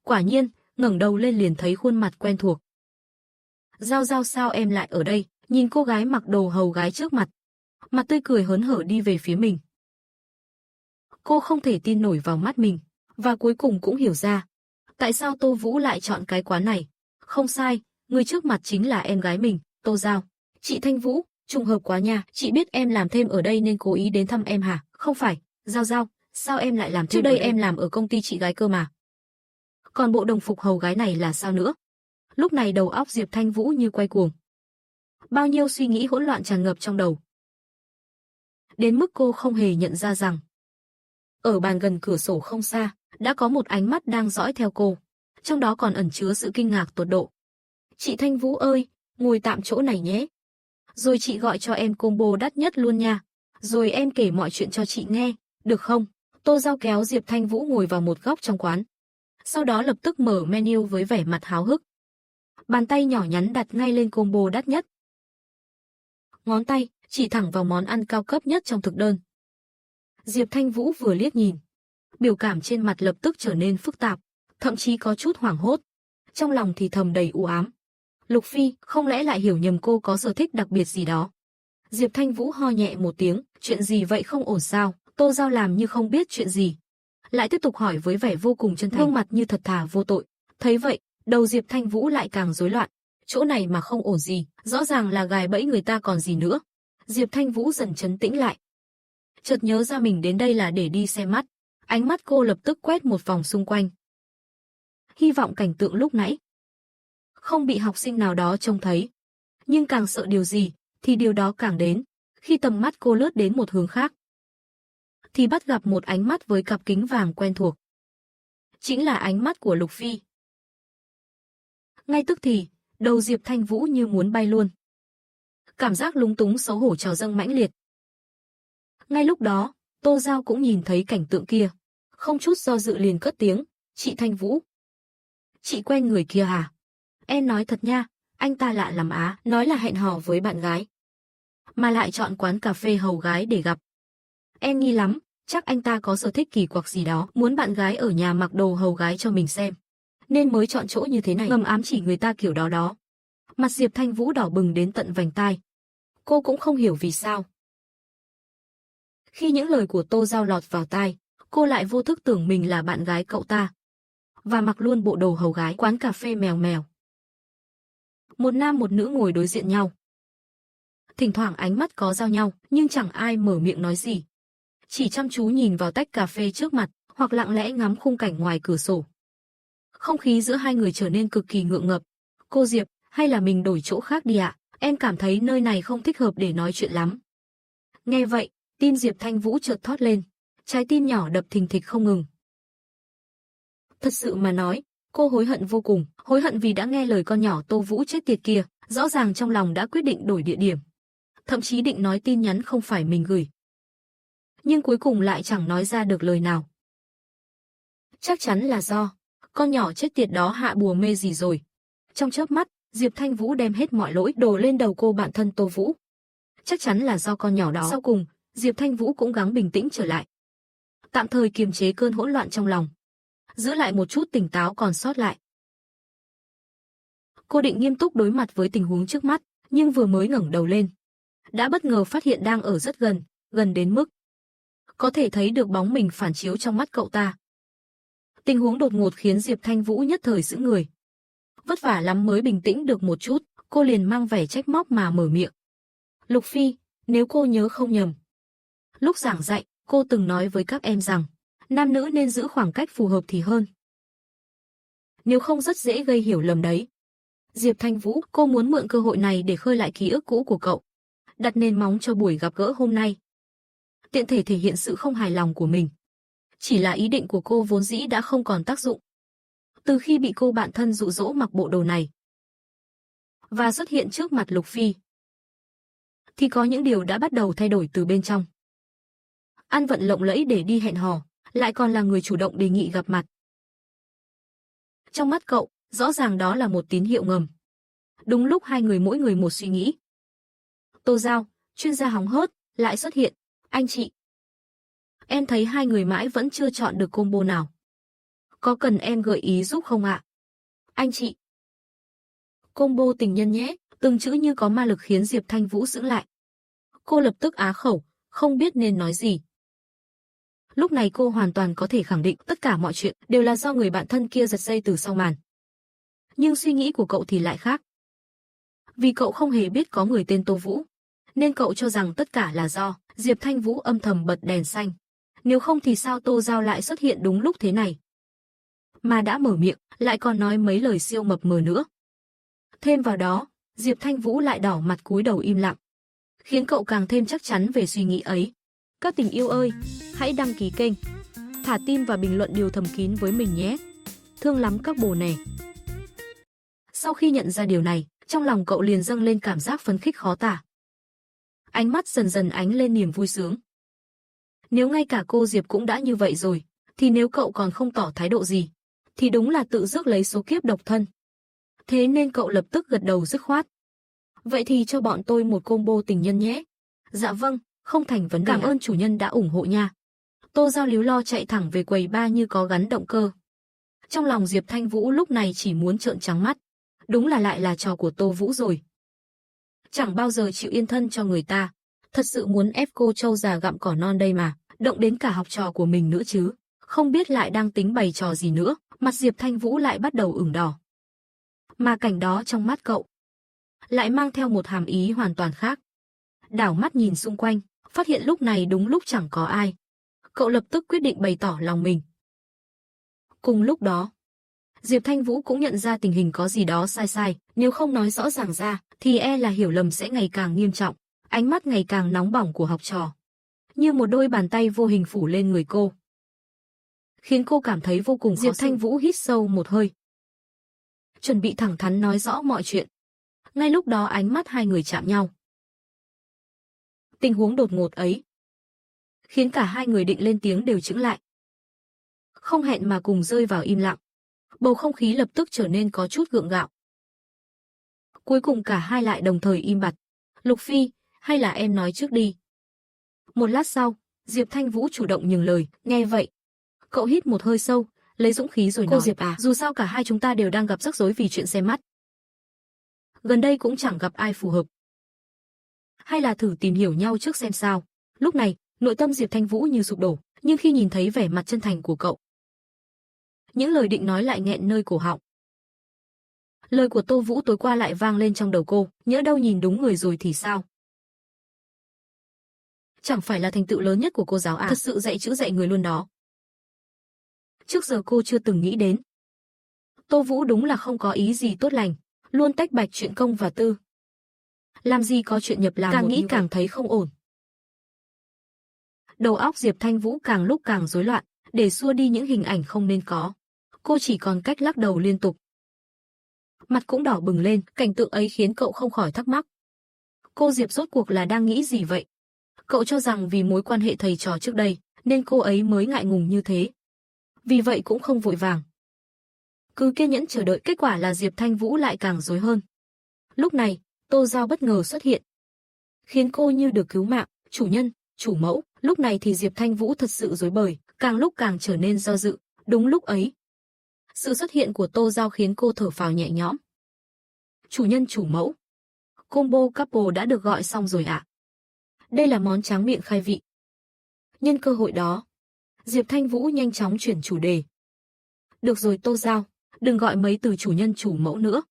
Quả nhiên, ngẩng đầu lên liền thấy khuôn mặt quen thuộc. Giao Giao, sao em lại ở đây? Nhìn cô gái mặc đồ hầu gái trước mặt, mặt tươi cười hớn hở đi về phía mình. Cô không thể tin nổi vào mắt mình, và cuối cùng cũng hiểu ra tại sao Tô Vũ lại chọn cái quán này. Không sai, người trước mặt chính là em gái mình, Tô Giao. Chị Thanh Vũ, Trùng hợp quá nha, chị biết em làm thêm ở đây nên cố ý đến thăm em hả? Không phải, Giao Giao, sao em lại làm thêm? Trước đây em làm ở công ty chị gái cơ mà. Còn bộ đồng phục hầu gái này là sao nữa? Lúc này đầu óc Diệp Thanh Vũ như quay cuồng. Bao nhiêu suy nghĩ hỗn loạn tràn ngập trong đầu. Đến mức cô không hề nhận ra rằng ở bàn gần cửa sổ không xa, đã có một ánh mắt đang dõi theo cô, trong đó còn ẩn chứa sự kinh ngạc tột độ. Chị Thanh Vũ ơi, ngồi tạm chỗ này nhé. Rồi chị gọi cho em combo đắt nhất luôn nha. Rồi em kể mọi chuyện cho chị nghe, được không? Tô Giao kéo Diệp Thanh Vũ ngồi vào một góc trong quán. Sau đó lập tức mở menu với vẻ mặt háo hức. Bàn tay nhỏ nhắn đặt ngay lên combo đắt nhất. Ngón tay chỉ thẳng vào món ăn cao cấp nhất trong thực đơn. Diệp Thanh Vũ vừa liếc nhìn, biểu cảm trên mặt lập tức trở nên phức tạp, thậm chí có chút hoảng hốt. Trong lòng thì thầm đầy u ám. Lục Phi, không lẽ lại hiểu nhầm cô có sở thích đặc biệt gì đó? Diệp Thanh Vũ ho nhẹ một tiếng, chuyện gì vậy không ổn sao? Tô Giao làm như không biết chuyện gì, lại tiếp tục hỏi với vẻ vô cùng chân thành, gương mặt như thật thà vô tội. Thấy vậy, đầu Diệp Thanh Vũ lại càng rối loạn. Chỗ này mà không ổn gì, rõ ràng là gài bẫy người ta còn gì nữa. Diệp Thanh Vũ dần trấn tĩnh lại. Chợt nhớ ra mình đến đây là để đi xem mắt. Ánh mắt cô lập tức quét một vòng xung quanh. Hy vọng cảnh tượng lúc nãy không bị học sinh nào đó trông thấy. Nhưng càng sợ điều gì, thì điều đó càng đến. Khi tầm mắt cô lướt đến một hướng khác, thì bắt gặp một ánh mắt với cặp kính vàng quen thuộc. Chính là ánh mắt của Lục Phi. Ngay tức thì, đầu Diệp Thanh Vũ như muốn bay luôn. Cảm giác lúng túng xấu hổ trào dâng mãnh liệt. Ngay lúc đó, Tô Giao cũng nhìn thấy cảnh tượng kia. Không chút do dự liền cất tiếng, chị Thanh Vũ. Chị quen người kia hả? Em nói thật nha, anh ta lạ lắm á, nói là hẹn hò với bạn gái. Mà lại chọn quán cà phê hầu gái để gặp. Em nghi lắm, chắc anh ta có sở thích kỳ quặc gì đó, muốn bạn gái ở nhà mặc đồ hầu gái cho mình xem. Nên mới chọn chỗ như thế này, ngầm ám chỉ người ta kiểu đó đó. Mặt Diệp Thanh Vũ đỏ bừng đến tận vành tai. Cô cũng không hiểu vì sao. Khi những lời của Tô Giao lọt vào tai, cô lại vô thức tưởng mình là bạn gái cậu ta. Và mặc luôn bộ đồ hầu gái quán cà phê mèo mèo. Một nam một nữ ngồi đối diện nhau. Thỉnh thoảng ánh mắt có giao nhau, nhưng chẳng ai mở miệng nói gì. Chỉ chăm chú nhìn vào tách cà phê trước mặt, hoặc lặng lẽ ngắm khung cảnh ngoài cửa sổ. Không khí giữa hai người trở nên cực kỳ ngượng ngập. Cô Diệp, hay là mình đổi chỗ khác đi ạ? Em cảm thấy nơi này không thích hợp để nói chuyện lắm. Nghe vậy, tim Diệp Thanh Vũ chợt thót lên. Trái tim nhỏ đập thình thịch không ngừng. Thật sự mà nói, cô hối hận vô cùng, hối hận vì đã nghe lời con nhỏ Tô Vũ chết tiệt kia, rõ ràng trong lòng đã quyết định đổi địa điểm. Thậm chí định nói tin nhắn không phải mình gửi. Nhưng cuối cùng lại chẳng nói ra được lời nào. Chắc chắn là do con nhỏ chết tiệt đó hạ bùa mê gì rồi. Trong chớp mắt, Diệp Thanh Vũ đem hết mọi lỗi đổ lên đầu cô bạn thân Tô Vũ. Chắc chắn là do con nhỏ đó. Sau cùng, Diệp Thanh Vũ cũng gắng bình tĩnh trở lại. Tạm thời kiềm chế cơn hỗn loạn trong lòng. Giữ lại một chút tỉnh táo còn sót lại. Cô định nghiêm túc đối mặt với tình huống trước mắt, nhưng vừa mới ngẩng đầu lên, đã bất ngờ phát hiện đang ở rất gần, gần đến mức có thể thấy được bóng mình phản chiếu trong mắt cậu ta. Tình huống đột ngột khiến Diệp Thanh Vũ nhất thời sững người. Vất vả lắm mới bình tĩnh được một chút, cô liền mang vẻ trách móc mà mở miệng. Lục Phi, nếu cô nhớ không nhầm, lúc giảng dạy, cô từng nói với các em rằng, nam nữ nên giữ khoảng cách phù hợp thì hơn. Nếu không rất dễ gây hiểu lầm đấy. Diệp Thanh Vũ, cô muốn mượn cơ hội này để khơi lại ký ức cũ của cậu, đặt nền móng cho buổi gặp gỡ hôm nay. Tiện thể thể hiện sự không hài lòng của mình. Chỉ là ý định của cô vốn dĩ đã không còn tác dụng. Từ khi bị cô bạn thân dụ dỗ mặc bộ đồ này và xuất hiện trước mặt Lục Phi, thì có những điều đã bắt đầu thay đổi từ bên trong. Ăn vận lộng lẫy để đi hẹn hò, lại còn là người chủ động đề nghị gặp mặt. Trong mắt cậu, rõ ràng đó là một tín hiệu ngầm. Đúng lúc hai người mỗi người một suy nghĩ. Tô Giao, chuyên gia hóng hớt, lại xuất hiện. Anh chị, em thấy hai người mãi vẫn chưa chọn được combo nào. Có cần em gợi ý giúp không ạ? Anh chị. Combo tình nhân nhé, từng chữ như có ma lực khiến Diệp Thanh Vũ sững lại. Cô lập tức á khẩu, không biết nên nói gì. Lúc này cô hoàn toàn có thể khẳng định tất cả mọi chuyện đều là do người bạn thân kia giật dây từ sau màn. Nhưng suy nghĩ của cậu thì lại khác. Vì cậu không hề biết có người tên Tô Vũ, nên cậu cho rằng tất cả là do Diệp Thanh Vũ âm thầm bật đèn xanh. Nếu không thì sao Tô Giao lại xuất hiện đúng lúc thế này? Mà đã mở miệng, lại còn nói mấy lời siêu mập mờ nữa. Thêm vào đó, Diệp Thanh Vũ lại đỏ mặt cúi đầu im lặng, khiến cậu càng thêm chắc chắn về suy nghĩ ấy. Các tình yêu ơi, hãy đăng ký kênh, thả tim và bình luận điều thầm kín với mình nhé. Thương lắm các bồ nè. Sau khi nhận ra điều này, trong lòng cậu liền dâng lên cảm giác phấn khích khó tả. Ánh mắt dần dần ánh lên niềm vui sướng. Nếu ngay cả cô Diệp cũng đã như vậy rồi, thì nếu cậu còn không tỏ thái độ gì, thì đúng là tự rước lấy số kiếp độc thân. Thế nên cậu lập tức gật đầu dứt khoát. Vậy thì cho bọn tôi một combo tình nhân nhé. Dạ vâng, không thành vấn đề. Cảm ơn chủ nhân đã ủng hộ nha. Tô Giao líu lo chạy thẳng về quầy bar như có gắn động cơ. Trong lòng Diệp Thanh Vũ lúc này chỉ muốn trợn trắng mắt. Đúng là lại là trò của Tô Vũ rồi. Chẳng bao giờ chịu yên thân cho người ta. Thật sự muốn ép cô trâu già gặm cỏ non đây mà, động đến cả học trò của mình nữa chứ. Không biết lại đang tính bày trò gì nữa, mặt Diệp Thanh Vũ lại bắt đầu ửng đỏ. Mà cảnh đó trong mắt cậu lại mang theo một hàm ý hoàn toàn khác. Đảo mắt nhìn xung quanh, phát hiện lúc này đúng lúc chẳng có ai. Cậu lập tức quyết định bày tỏ lòng mình. Cùng lúc đó, Diệp Thanh Vũ cũng nhận ra tình hình có gì đó sai sai, nếu không nói rõ ràng ra, thì e là hiểu lầm sẽ ngày càng nghiêm trọng. Ánh mắt ngày càng nóng bỏng của học trò, như một đôi bàn tay vô hình phủ lên người cô, khiến cô cảm thấy vô cùng khó chịu. Diệp Thanh Vũ hít sâu một hơi, chuẩn bị thẳng thắn nói rõ mọi chuyện. Ngay lúc đó ánh mắt hai người chạm nhau. Tình huống đột ngột ấy khiến cả hai người định lên tiếng đều chững lại. Không hẹn mà cùng rơi vào im lặng. Bầu không khí lập tức trở nên có chút gượng gạo. Cuối cùng cả hai lại đồng thời im bặt. Lục Phi, hay là em nói trước đi. Một lát sau, Diệp Thanh Vũ chủ động nhường lời. Nghe vậy, cậu hít một hơi sâu, lấy dũng khí rồi nói. Cô Diệp à, dù sao cả hai chúng ta đều đang gặp rắc rối vì chuyện xem mắt. Gần đây cũng chẳng gặp ai phù hợp. Hay là thử tìm hiểu nhau trước xem sao. Lúc này, nội tâm Diệp Thanh Vũ như sụp đổ, nhưng khi nhìn thấy vẻ mặt chân thành của cậu, những lời định nói lại nghẹn nơi cổ họng. Lời của Tô Vũ tối qua lại vang lên trong đầu cô, nhỡ đâu nhìn đúng người rồi thì sao? Chẳng phải là thành tựu lớn nhất của cô giáo à? Thật sự dạy chữ dạy người luôn đó. Trước giờ cô chưa từng nghĩ đến. Tô Vũ đúng là không có ý gì tốt lành, luôn tách bạch chuyện công và tư. Làm gì có chuyện nhập làm càng nghĩ càng thấy không ổn. Đầu óc Diệp Thanh Vũ càng lúc càng rối loạn, để xua đi những hình ảnh không nên có. Cô chỉ còn cách lắc đầu liên tục. Mặt cũng đỏ bừng lên, cảnh tượng ấy khiến cậu không khỏi thắc mắc. Cô Diệp rốt cuộc là đang nghĩ gì vậy? Cậu cho rằng vì mối quan hệ thầy trò trước đây, nên cô ấy mới ngại ngùng như thế. Vì vậy cũng không vội vàng. Cứ kiên nhẫn chờ đợi, kết quả là Diệp Thanh Vũ lại càng rối hơn. Lúc này, Tô Giao bất ngờ xuất hiện, khiến cô như được cứu mạng. Chủ nhân, chủ mẫu. Lúc này thì Diệp Thanh Vũ thật sự rối bời, càng lúc càng trở nên do dự. Đúng lúc ấy, sự xuất hiện của Tô Giao khiến cô thở phào nhẹ nhõm. Chủ nhân, chủ mẫu. Combo couple đã được gọi xong rồi ạ. Đây là món tráng miệng khai vị. Nhân cơ hội đó, Diệp Thanh Vũ nhanh chóng chuyển chủ đề. Được rồi Tô Giao, đừng gọi mấy từ chủ nhân chủ mẫu nữa.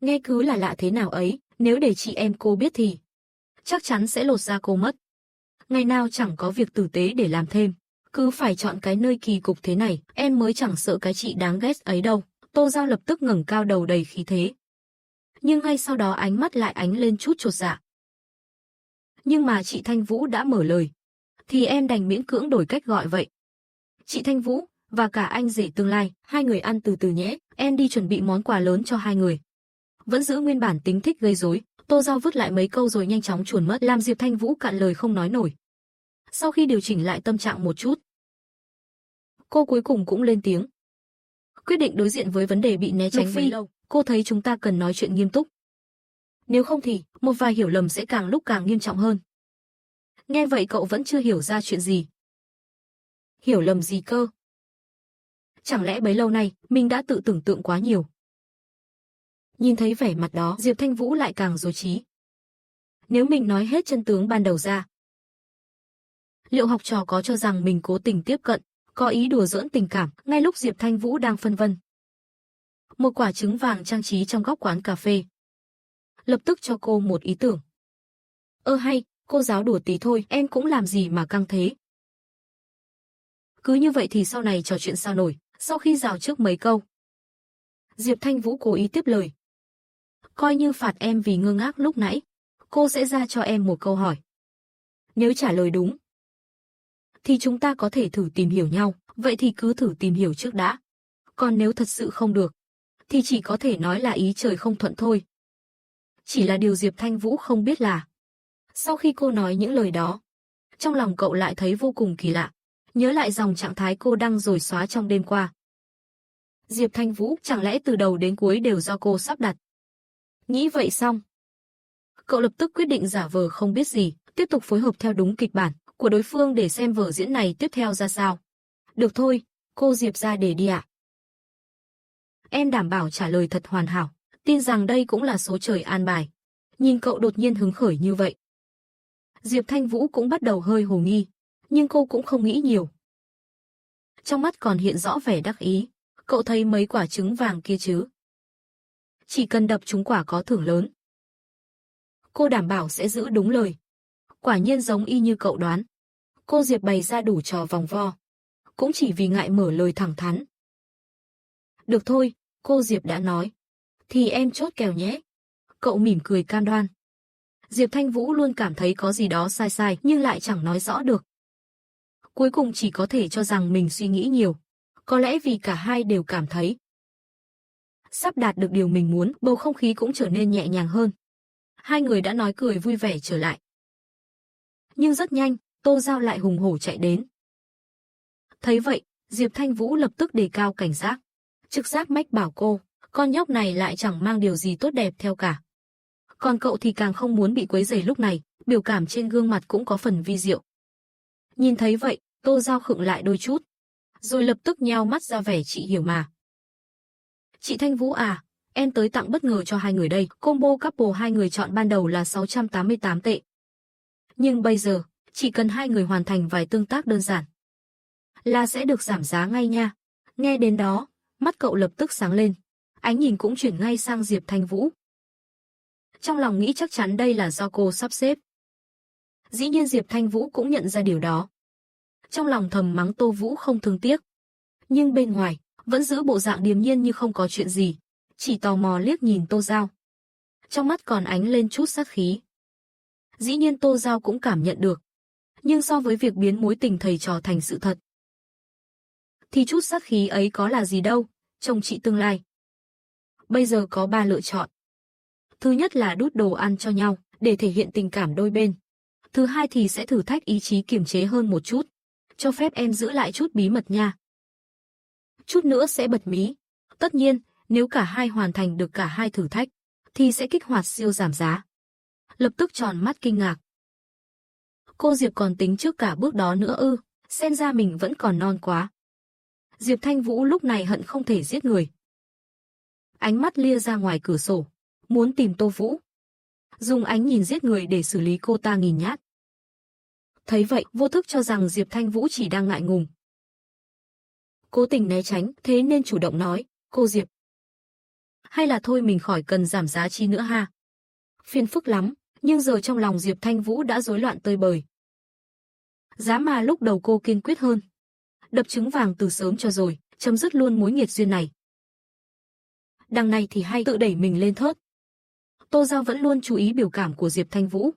Nghe cứ là lạ thế nào ấy, nếu để chị em cô biết thì chắc chắn sẽ lột da cô mất. Ngày nào chẳng có việc tử tế để làm thêm, cứ phải chọn cái nơi kỳ cục thế này, em mới chẳng sợ cái chị đáng ghét ấy đâu. Tô Giao lập tức ngẩng cao đầu đầy khí thế. Nhưng ngay sau đó ánh mắt lại ánh lên chút chột dạ. Nhưng mà chị Thanh Vũ đã mở lời, thì em đành miễn cưỡng đổi cách gọi vậy. Chị Thanh Vũ, và cả anh rể tương lai, hai người ăn từ từ nhé, em đi chuẩn bị món quà lớn cho hai người. Vẫn giữ nguyên bản tính thích gây rối, Tô Giao vứt lại mấy câu rồi nhanh chóng chuồn mất, làm Diệp Thanh Vũ cạn lời không nói nổi. Sau khi điều chỉnh lại tâm trạng một chút, cô cuối cùng cũng lên tiếng. Quyết định đối diện với vấn đề bị né tránh bấy lâu, cô thấy chúng ta cần nói chuyện nghiêm túc. Nếu không thì, một vài hiểu lầm sẽ càng lúc càng nghiêm trọng hơn. Nghe vậy cậu vẫn chưa hiểu ra chuyện gì. Hiểu lầm gì cơ? Chẳng lẽ bấy lâu nay, mình đã tự tưởng tượng quá nhiều? Nhìn thấy vẻ mặt đó, Diệp Thanh Vũ lại càng rối trí. Nếu mình nói hết chân tướng ban đầu ra, liệu học trò có cho rằng mình cố tình tiếp cận, có ý đùa giỡn tình cảm? Ngay lúc Diệp Thanh Vũ đang phân vân, một quả trứng vàng trang trí trong góc quán cà phê lập tức cho cô một ý tưởng. Hay, cô giáo đùa tí thôi, em cũng làm gì mà căng thế. Cứ như vậy thì sau này trò chuyện sao nổi, sau khi rào trước mấy câu. Diệp Thanh Vũ cố ý tiếp lời. Coi như phạt em vì ngơ ngác lúc nãy, cô sẽ ra cho em một câu hỏi. Nếu trả lời đúng, thì chúng ta có thể thử tìm hiểu nhau, vậy thì cứ thử tìm hiểu trước đã. Còn nếu thật sự không được, thì chỉ có thể nói là ý trời không thuận thôi. Chỉ là điều Diệp Thanh Vũ không biết là, sau khi cô nói những lời đó, trong lòng cậu lại thấy vô cùng kỳ lạ, nhớ lại dòng trạng thái cô đăng rồi xóa trong đêm qua. Diệp Thanh Vũ chẳng lẽ từ đầu đến cuối đều do cô sắp đặt? Nghĩ vậy xong, cậu lập tức quyết định giả vờ không biết gì, tiếp tục phối hợp theo đúng kịch bản của đối phương để xem vở diễn này tiếp theo ra sao. Được thôi, cô Diệp ra đề đi ạ. Em đảm bảo trả lời thật hoàn hảo, tin rằng đây cũng là số trời an bài. Nhìn cậu đột nhiên hứng khởi như vậy, Diệp Thanh Vũ cũng bắt đầu hơi hồ nghi, nhưng cô cũng không nghĩ nhiều. Trong mắt còn hiện rõ vẻ đắc ý, cậu thấy mấy quả trứng vàng kia chứ? Chỉ cần đập trúng quả có thưởng lớn. Cô đảm bảo sẽ giữ đúng lời. Quả nhiên giống y như cậu đoán. Cô Diệp bày ra đủ trò vòng vo, cũng chỉ vì ngại mở lời thẳng thắn. Được thôi, cô Diệp đã nói, thì em chốt kèo nhé. Cậu mỉm cười cam đoan. Diệp Thanh Vũ luôn cảm thấy có gì đó sai sai nhưng lại chẳng nói rõ được. Cuối cùng chỉ có thể cho rằng mình suy nghĩ nhiều. Có lẽ vì cả hai đều cảm thấy sắp đạt được điều mình muốn, bầu không khí cũng trở nên nhẹ nhàng hơn. Hai người đã nói cười vui vẻ trở lại. Nhưng rất nhanh, Tô Giao lại hùng hổ chạy đến. Thấy vậy, Diệp Thanh Vũ lập tức đề cao cảnh giác. Trực giác mách bảo cô, con nhóc này lại chẳng mang điều gì tốt đẹp theo cả. Còn cậu thì càng không muốn bị quấy rầy lúc này, biểu cảm trên gương mặt cũng có phần vi diệu. Nhìn thấy vậy, Tô Giao khựng lại đôi chút, rồi lập tức nheo mắt ra vẻ chị hiểu mà. Chị Thanh Vũ à, em tới tặng bất ngờ cho hai người đây, combo couple hai người chọn ban đầu là 688 tệ. Nhưng bây giờ, chỉ cần hai người hoàn thành vài tương tác đơn giản, là sẽ được giảm giá ngay nha. Nghe đến đó, mắt cậu lập tức sáng lên, ánh nhìn cũng chuyển ngay sang Diệp Thanh Vũ. Trong lòng nghĩ chắc chắn đây là do cô sắp xếp. Dĩ nhiên Diệp Thanh Vũ cũng nhận ra điều đó. Trong lòng thầm mắng Tô Vũ không thương tiếc. Nhưng bên ngoài, vẫn giữ bộ dạng điềm nhiên như không có chuyện gì, chỉ tò mò liếc nhìn Tô Giao. Trong mắt còn ánh lên chút sát khí. Dĩ nhiên Tô Giao cũng cảm nhận được. Nhưng so với việc biến mối tình thầy trò thành sự thật, thì chút sát khí ấy có là gì đâu, chồng chị tương lai. Bây giờ có 3 lựa chọn. Thứ nhất là đút đồ ăn cho nhau, để thể hiện tình cảm đôi bên. Thứ hai thì sẽ thử thách ý chí kiềm chế hơn một chút. Cho phép em giữ lại chút bí mật nha. Chút nữa sẽ bật mí. Tất nhiên, nếu cả hai hoàn thành được cả hai thử thách, thì sẽ kích hoạt siêu giảm giá. Lập tức tròn mắt kinh ngạc. Cô Diệp còn tính trước cả bước đó nữa ư, xem ra mình vẫn còn non quá. Diệp Thanh Vũ lúc này hận không thể giết người. Ánh mắt lia ra ngoài cửa sổ, muốn tìm Tô Vũ. Dùng ánh nhìn giết người để xử lý cô ta nghìn nhát. Thấy vậy, vô thức cho rằng Diệp Thanh Vũ chỉ đang ngại ngùng. Cố tình né tránh, thế nên chủ động nói, cô Diệp. Hay là thôi mình khỏi cần giảm giá chi nữa ha. Phiền phức lắm, nhưng giờ trong lòng Diệp Thanh Vũ đã rối loạn tơi bời. Giá mà lúc đầu cô kiên quyết hơn. Đập trứng vàng từ sớm cho rồi, chấm dứt luôn mối nghiệt duyên này. Đằng này thì hay tự đẩy mình lên thớt. Tô Giao vẫn luôn chú ý biểu cảm của Diệp Thanh Vũ.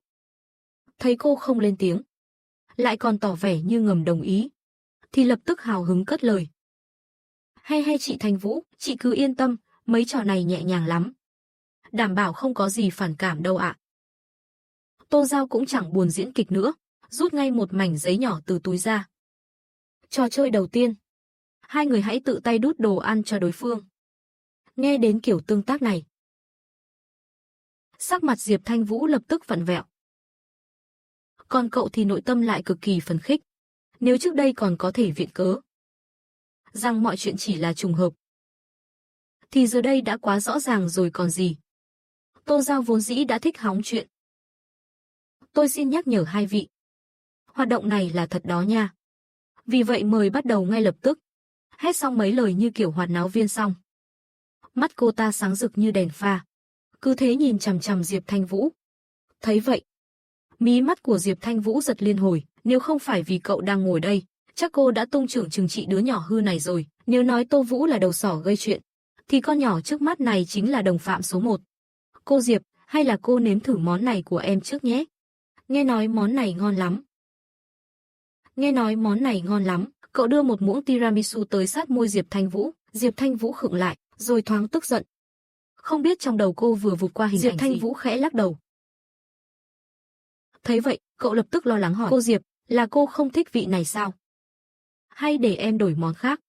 Thấy cô không lên tiếng, lại còn tỏ vẻ như ngầm đồng ý, thì lập tức hào hứng cất lời. Hay chị Thanh Vũ, chị cứ yên tâm, mấy trò này nhẹ nhàng lắm. Đảm bảo không có gì phản cảm đâu ạ. Tô Giao cũng chẳng buồn diễn kịch nữa, rút ngay một mảnh giấy nhỏ từ túi ra. Trò chơi đầu tiên, hai người hãy tự tay đút đồ ăn cho đối phương. Nghe đến kiểu tương tác này, sắc mặt Diệp Thanh Vũ lập tức vặn vẹo. Còn cậu thì nội tâm lại cực kỳ phấn khích. Nếu trước đây còn có thể viện cớ rằng mọi chuyện chỉ là trùng hợp, thì giờ đây đã quá rõ ràng rồi còn gì. Tô Giao vốn dĩ đã thích hóng chuyện. Tôi xin nhắc nhở hai vị, hoạt động này là thật đó nha. Vì vậy mời bắt đầu ngay lập tức. Hét xong mấy lời như kiểu hoạt náo viên xong, mắt cô ta sáng rực như đèn pha, cứ thế nhìn chằm chằm Diệp Thanh Vũ. Thấy vậy, Mí mắt của Diệp Thanh Vũ giật liên hồi, nếu không phải vì cậu đang ngồi đây, chắc cô đã tung chưởng trừng trị đứa nhỏ hư này rồi. Nếu nói Tô Vũ là đầu sỏ gây chuyện, thì con nhỏ trước mắt này chính là đồng phạm số 1. Cô Diệp, hay là cô nếm thử món này của em trước nhé. Nghe nói món này ngon lắm. Nghe nói món này ngon lắm. Cậu đưa một muỗng tiramisu tới sát môi Diệp Thanh Vũ. Diệp Thanh Vũ khựng lại, rồi thoáng tức giận. Không biết trong đầu cô vừa vụt qua hình ảnh gì. Diệp Thanh Vũ khẽ lắc đầu. Thấy vậy, cậu lập tức lo lắng hỏi. Cô Diệp, là cô không thích vị này sao? Hay để em đổi món khác?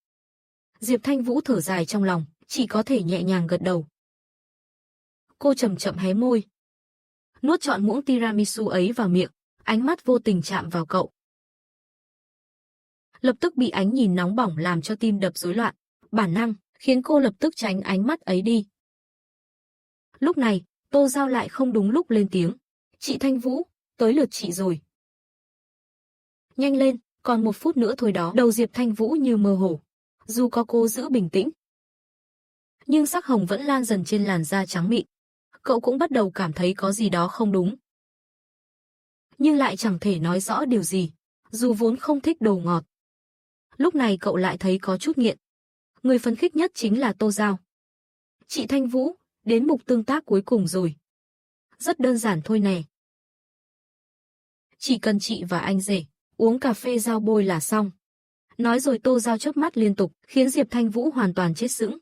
Diệp Thanh Vũ thở dài trong lòng, chỉ có thể nhẹ nhàng gật đầu. Cô chậm chậm hé môi, nuốt trọn muỗng tiramisu ấy vào miệng, ánh mắt vô tình chạm vào cậu. Lập tức bị ánh nhìn nóng bỏng làm cho tim đập rối loạn, bản năng khiến cô lập tức tránh ánh mắt ấy đi. Lúc này, Tô Giao lại không đúng lúc lên tiếng. Chị Thanh Vũ, tới lượt chị rồi. Nhanh lên, còn 1 phút nữa thôi đó. Đầu Diệp Thanh Vũ như mơ hồ. Dù có cố giữ bình tĩnh, nhưng sắc hồng vẫn lan dần trên làn da trắng mịn. Cậu cũng bắt đầu cảm thấy có gì đó không đúng. Nhưng lại chẳng thể nói rõ điều gì, dù vốn không thích đồ ngọt. Lúc này cậu lại thấy có chút nghiện. Người phấn khích nhất chính là Tô Giao. Chị Thanh Vũ, đến mục tương tác cuối cùng rồi. Rất đơn giản thôi nè. Chỉ cần chị và anh rể uống cà phê Giao bôi là xong. Nói rồi Tô Giao chớp mắt liên tục, khiến Diệp Thanh Vũ hoàn toàn chết sững.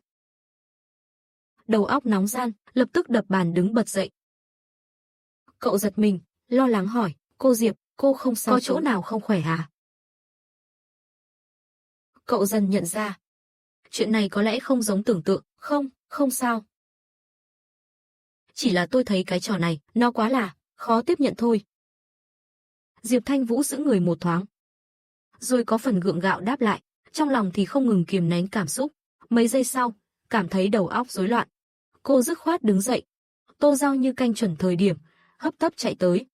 Đầu óc nóng ran, lập tức đập bàn đứng bật dậy. Cậu giật mình, lo lắng hỏi, cô Diệp, cô không sao? Có chỗ nào không khỏe à? Cậu dần nhận ra, chuyện này có lẽ không giống tưởng tượng. Không sao. Chỉ là tôi thấy cái trò này, nó quá là khó tiếp nhận thôi. Diệp Thanh Vũ giữ người một thoáng, rồi có phần gượng gạo đáp lại, trong lòng thì không ngừng kiềm nén cảm xúc. Mấy giây sau, cảm thấy đầu óc rối loạn. Cô dứt khoát đứng dậy. Tô Giao như canh chuẩn thời điểm, hấp tấp chạy tới.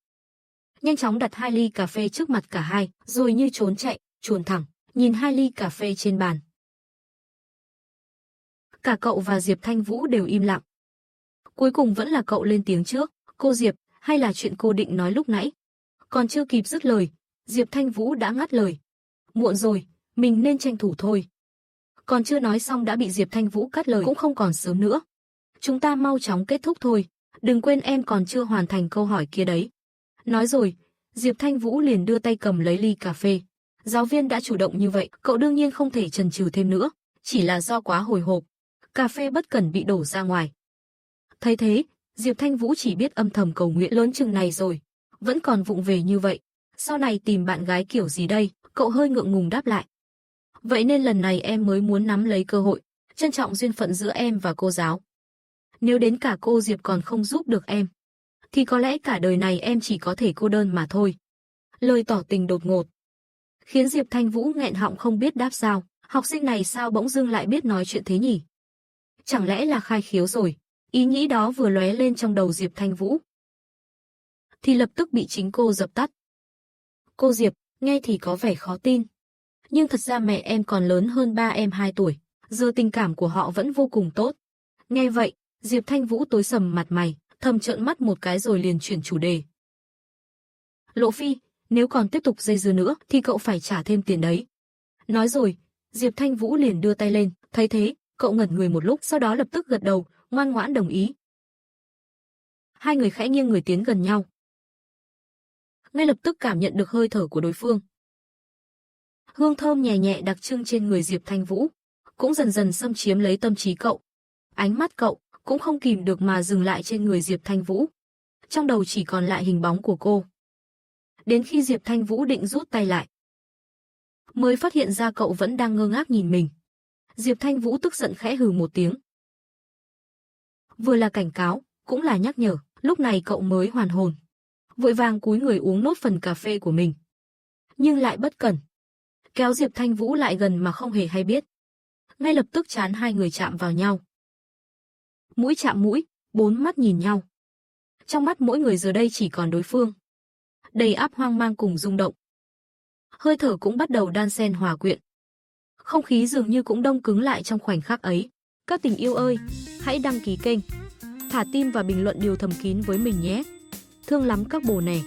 Nhanh chóng đặt 2 ly cà phê trước mặt cả hai, rồi như trốn chạy, chuồn thẳng, nhìn 2 ly cà phê trên bàn. Cả cậu và Diệp Thanh Vũ đều im lặng. Cuối cùng vẫn là cậu lên tiếng trước. Cô Diệp, hay là chuyện cô định nói lúc nãy? Còn chưa kịp dứt lời, Diệp Thanh Vũ đã ngắt lời. Muộn rồi, mình nên tranh thủ thôi. Còn chưa nói xong đã bị Diệp Thanh Vũ cắt lời. Cũng không còn sớm nữa. Chúng ta mau chóng kết thúc thôi. Đừng quên em còn chưa hoàn thành câu hỏi kia đấy. Nói rồi, Diệp Thanh Vũ liền đưa tay cầm lấy ly cà phê. Giáo viên đã chủ động như vậy, cậu đương nhiên không thể chần chừ thêm nữa. Chỉ là do quá hồi hộp, cà phê bất cẩn bị đổ ra ngoài. Thấy thế, Diệp Thanh Vũ chỉ biết âm thầm cầu nguyện lớn chừng này rồi. Vẫn còn vụng về như vậy. Sau này tìm bạn gái kiểu gì đây? Cậu hơi ngượng ngùng đáp lại. Vậy nên lần này em mới muốn nắm lấy cơ hội, trân trọng duyên phận giữa em và cô giáo. Nếu đến cả cô Diệp còn không giúp được em, thì có lẽ cả đời này em chỉ có thể cô đơn mà thôi. Lời tỏ tình đột ngột, khiến Diệp Thanh Vũ nghẹn họng không biết đáp sao. Học sinh này sao bỗng dưng lại biết nói chuyện thế nhỉ? Chẳng lẽ là khai khiếu rồi? Ý nghĩ đó vừa lóe lên trong đầu Diệp Thanh Vũ, thì lập tức bị chính cô dập tắt. Cô Diệp, nghe thì có vẻ khó tin. Nhưng thật ra mẹ em còn lớn hơn ba em 2 tuổi. Giờ tình cảm của họ vẫn vô cùng tốt. Nghe vậy, Diệp Thanh Vũ tối sầm mặt mày, thầm trợn mắt một cái rồi liền chuyển chủ đề. Lộ Phi, nếu còn tiếp tục dây dưa nữa thì cậu phải trả thêm tiền đấy. Nói rồi, Diệp Thanh Vũ liền đưa tay lên. Thấy thế, cậu ngẩn người một lúc, sau đó lập tức gật đầu, ngoan ngoãn đồng ý. Hai người khẽ nghiêng người tiến gần nhau. Ngay lập tức cảm nhận được hơi thở của đối phương. Hương thơm nhẹ nhẹ đặc trưng trên người Diệp Thanh Vũ cũng dần dần xâm chiếm lấy tâm trí cậu. Ánh mắt cậu cũng không kìm được mà dừng lại trên người Diệp Thanh Vũ. Trong đầu chỉ còn lại hình bóng của cô. Đến khi Diệp Thanh Vũ định rút tay lại, mới phát hiện ra cậu vẫn đang ngơ ngác nhìn mình. Diệp Thanh Vũ tức giận khẽ hừ một tiếng. Vừa là cảnh cáo, cũng là nhắc nhở. Lúc này cậu mới hoàn hồn, vội vàng cúi người uống nốt phần cà phê của mình. Nhưng lại bất cẩn, kéo Diệp Thanh Vũ lại gần mà không hề hay biết. Ngay lập tức trán hai người chạm vào nhau. Mũi chạm mũi, 4 mắt nhìn nhau. Trong mắt mỗi người giờ đây chỉ còn đối phương, đầy áp hoang mang cùng rung động. Hơi thở cũng bắt đầu đan xen hòa quyện. Không khí dường như cũng đông cứng lại trong khoảnh khắc ấy. Các tình yêu ơi, hãy đăng ký kênh, thả tim và bình luận điều thầm kín với mình nhé. Thương lắm các bồ nè.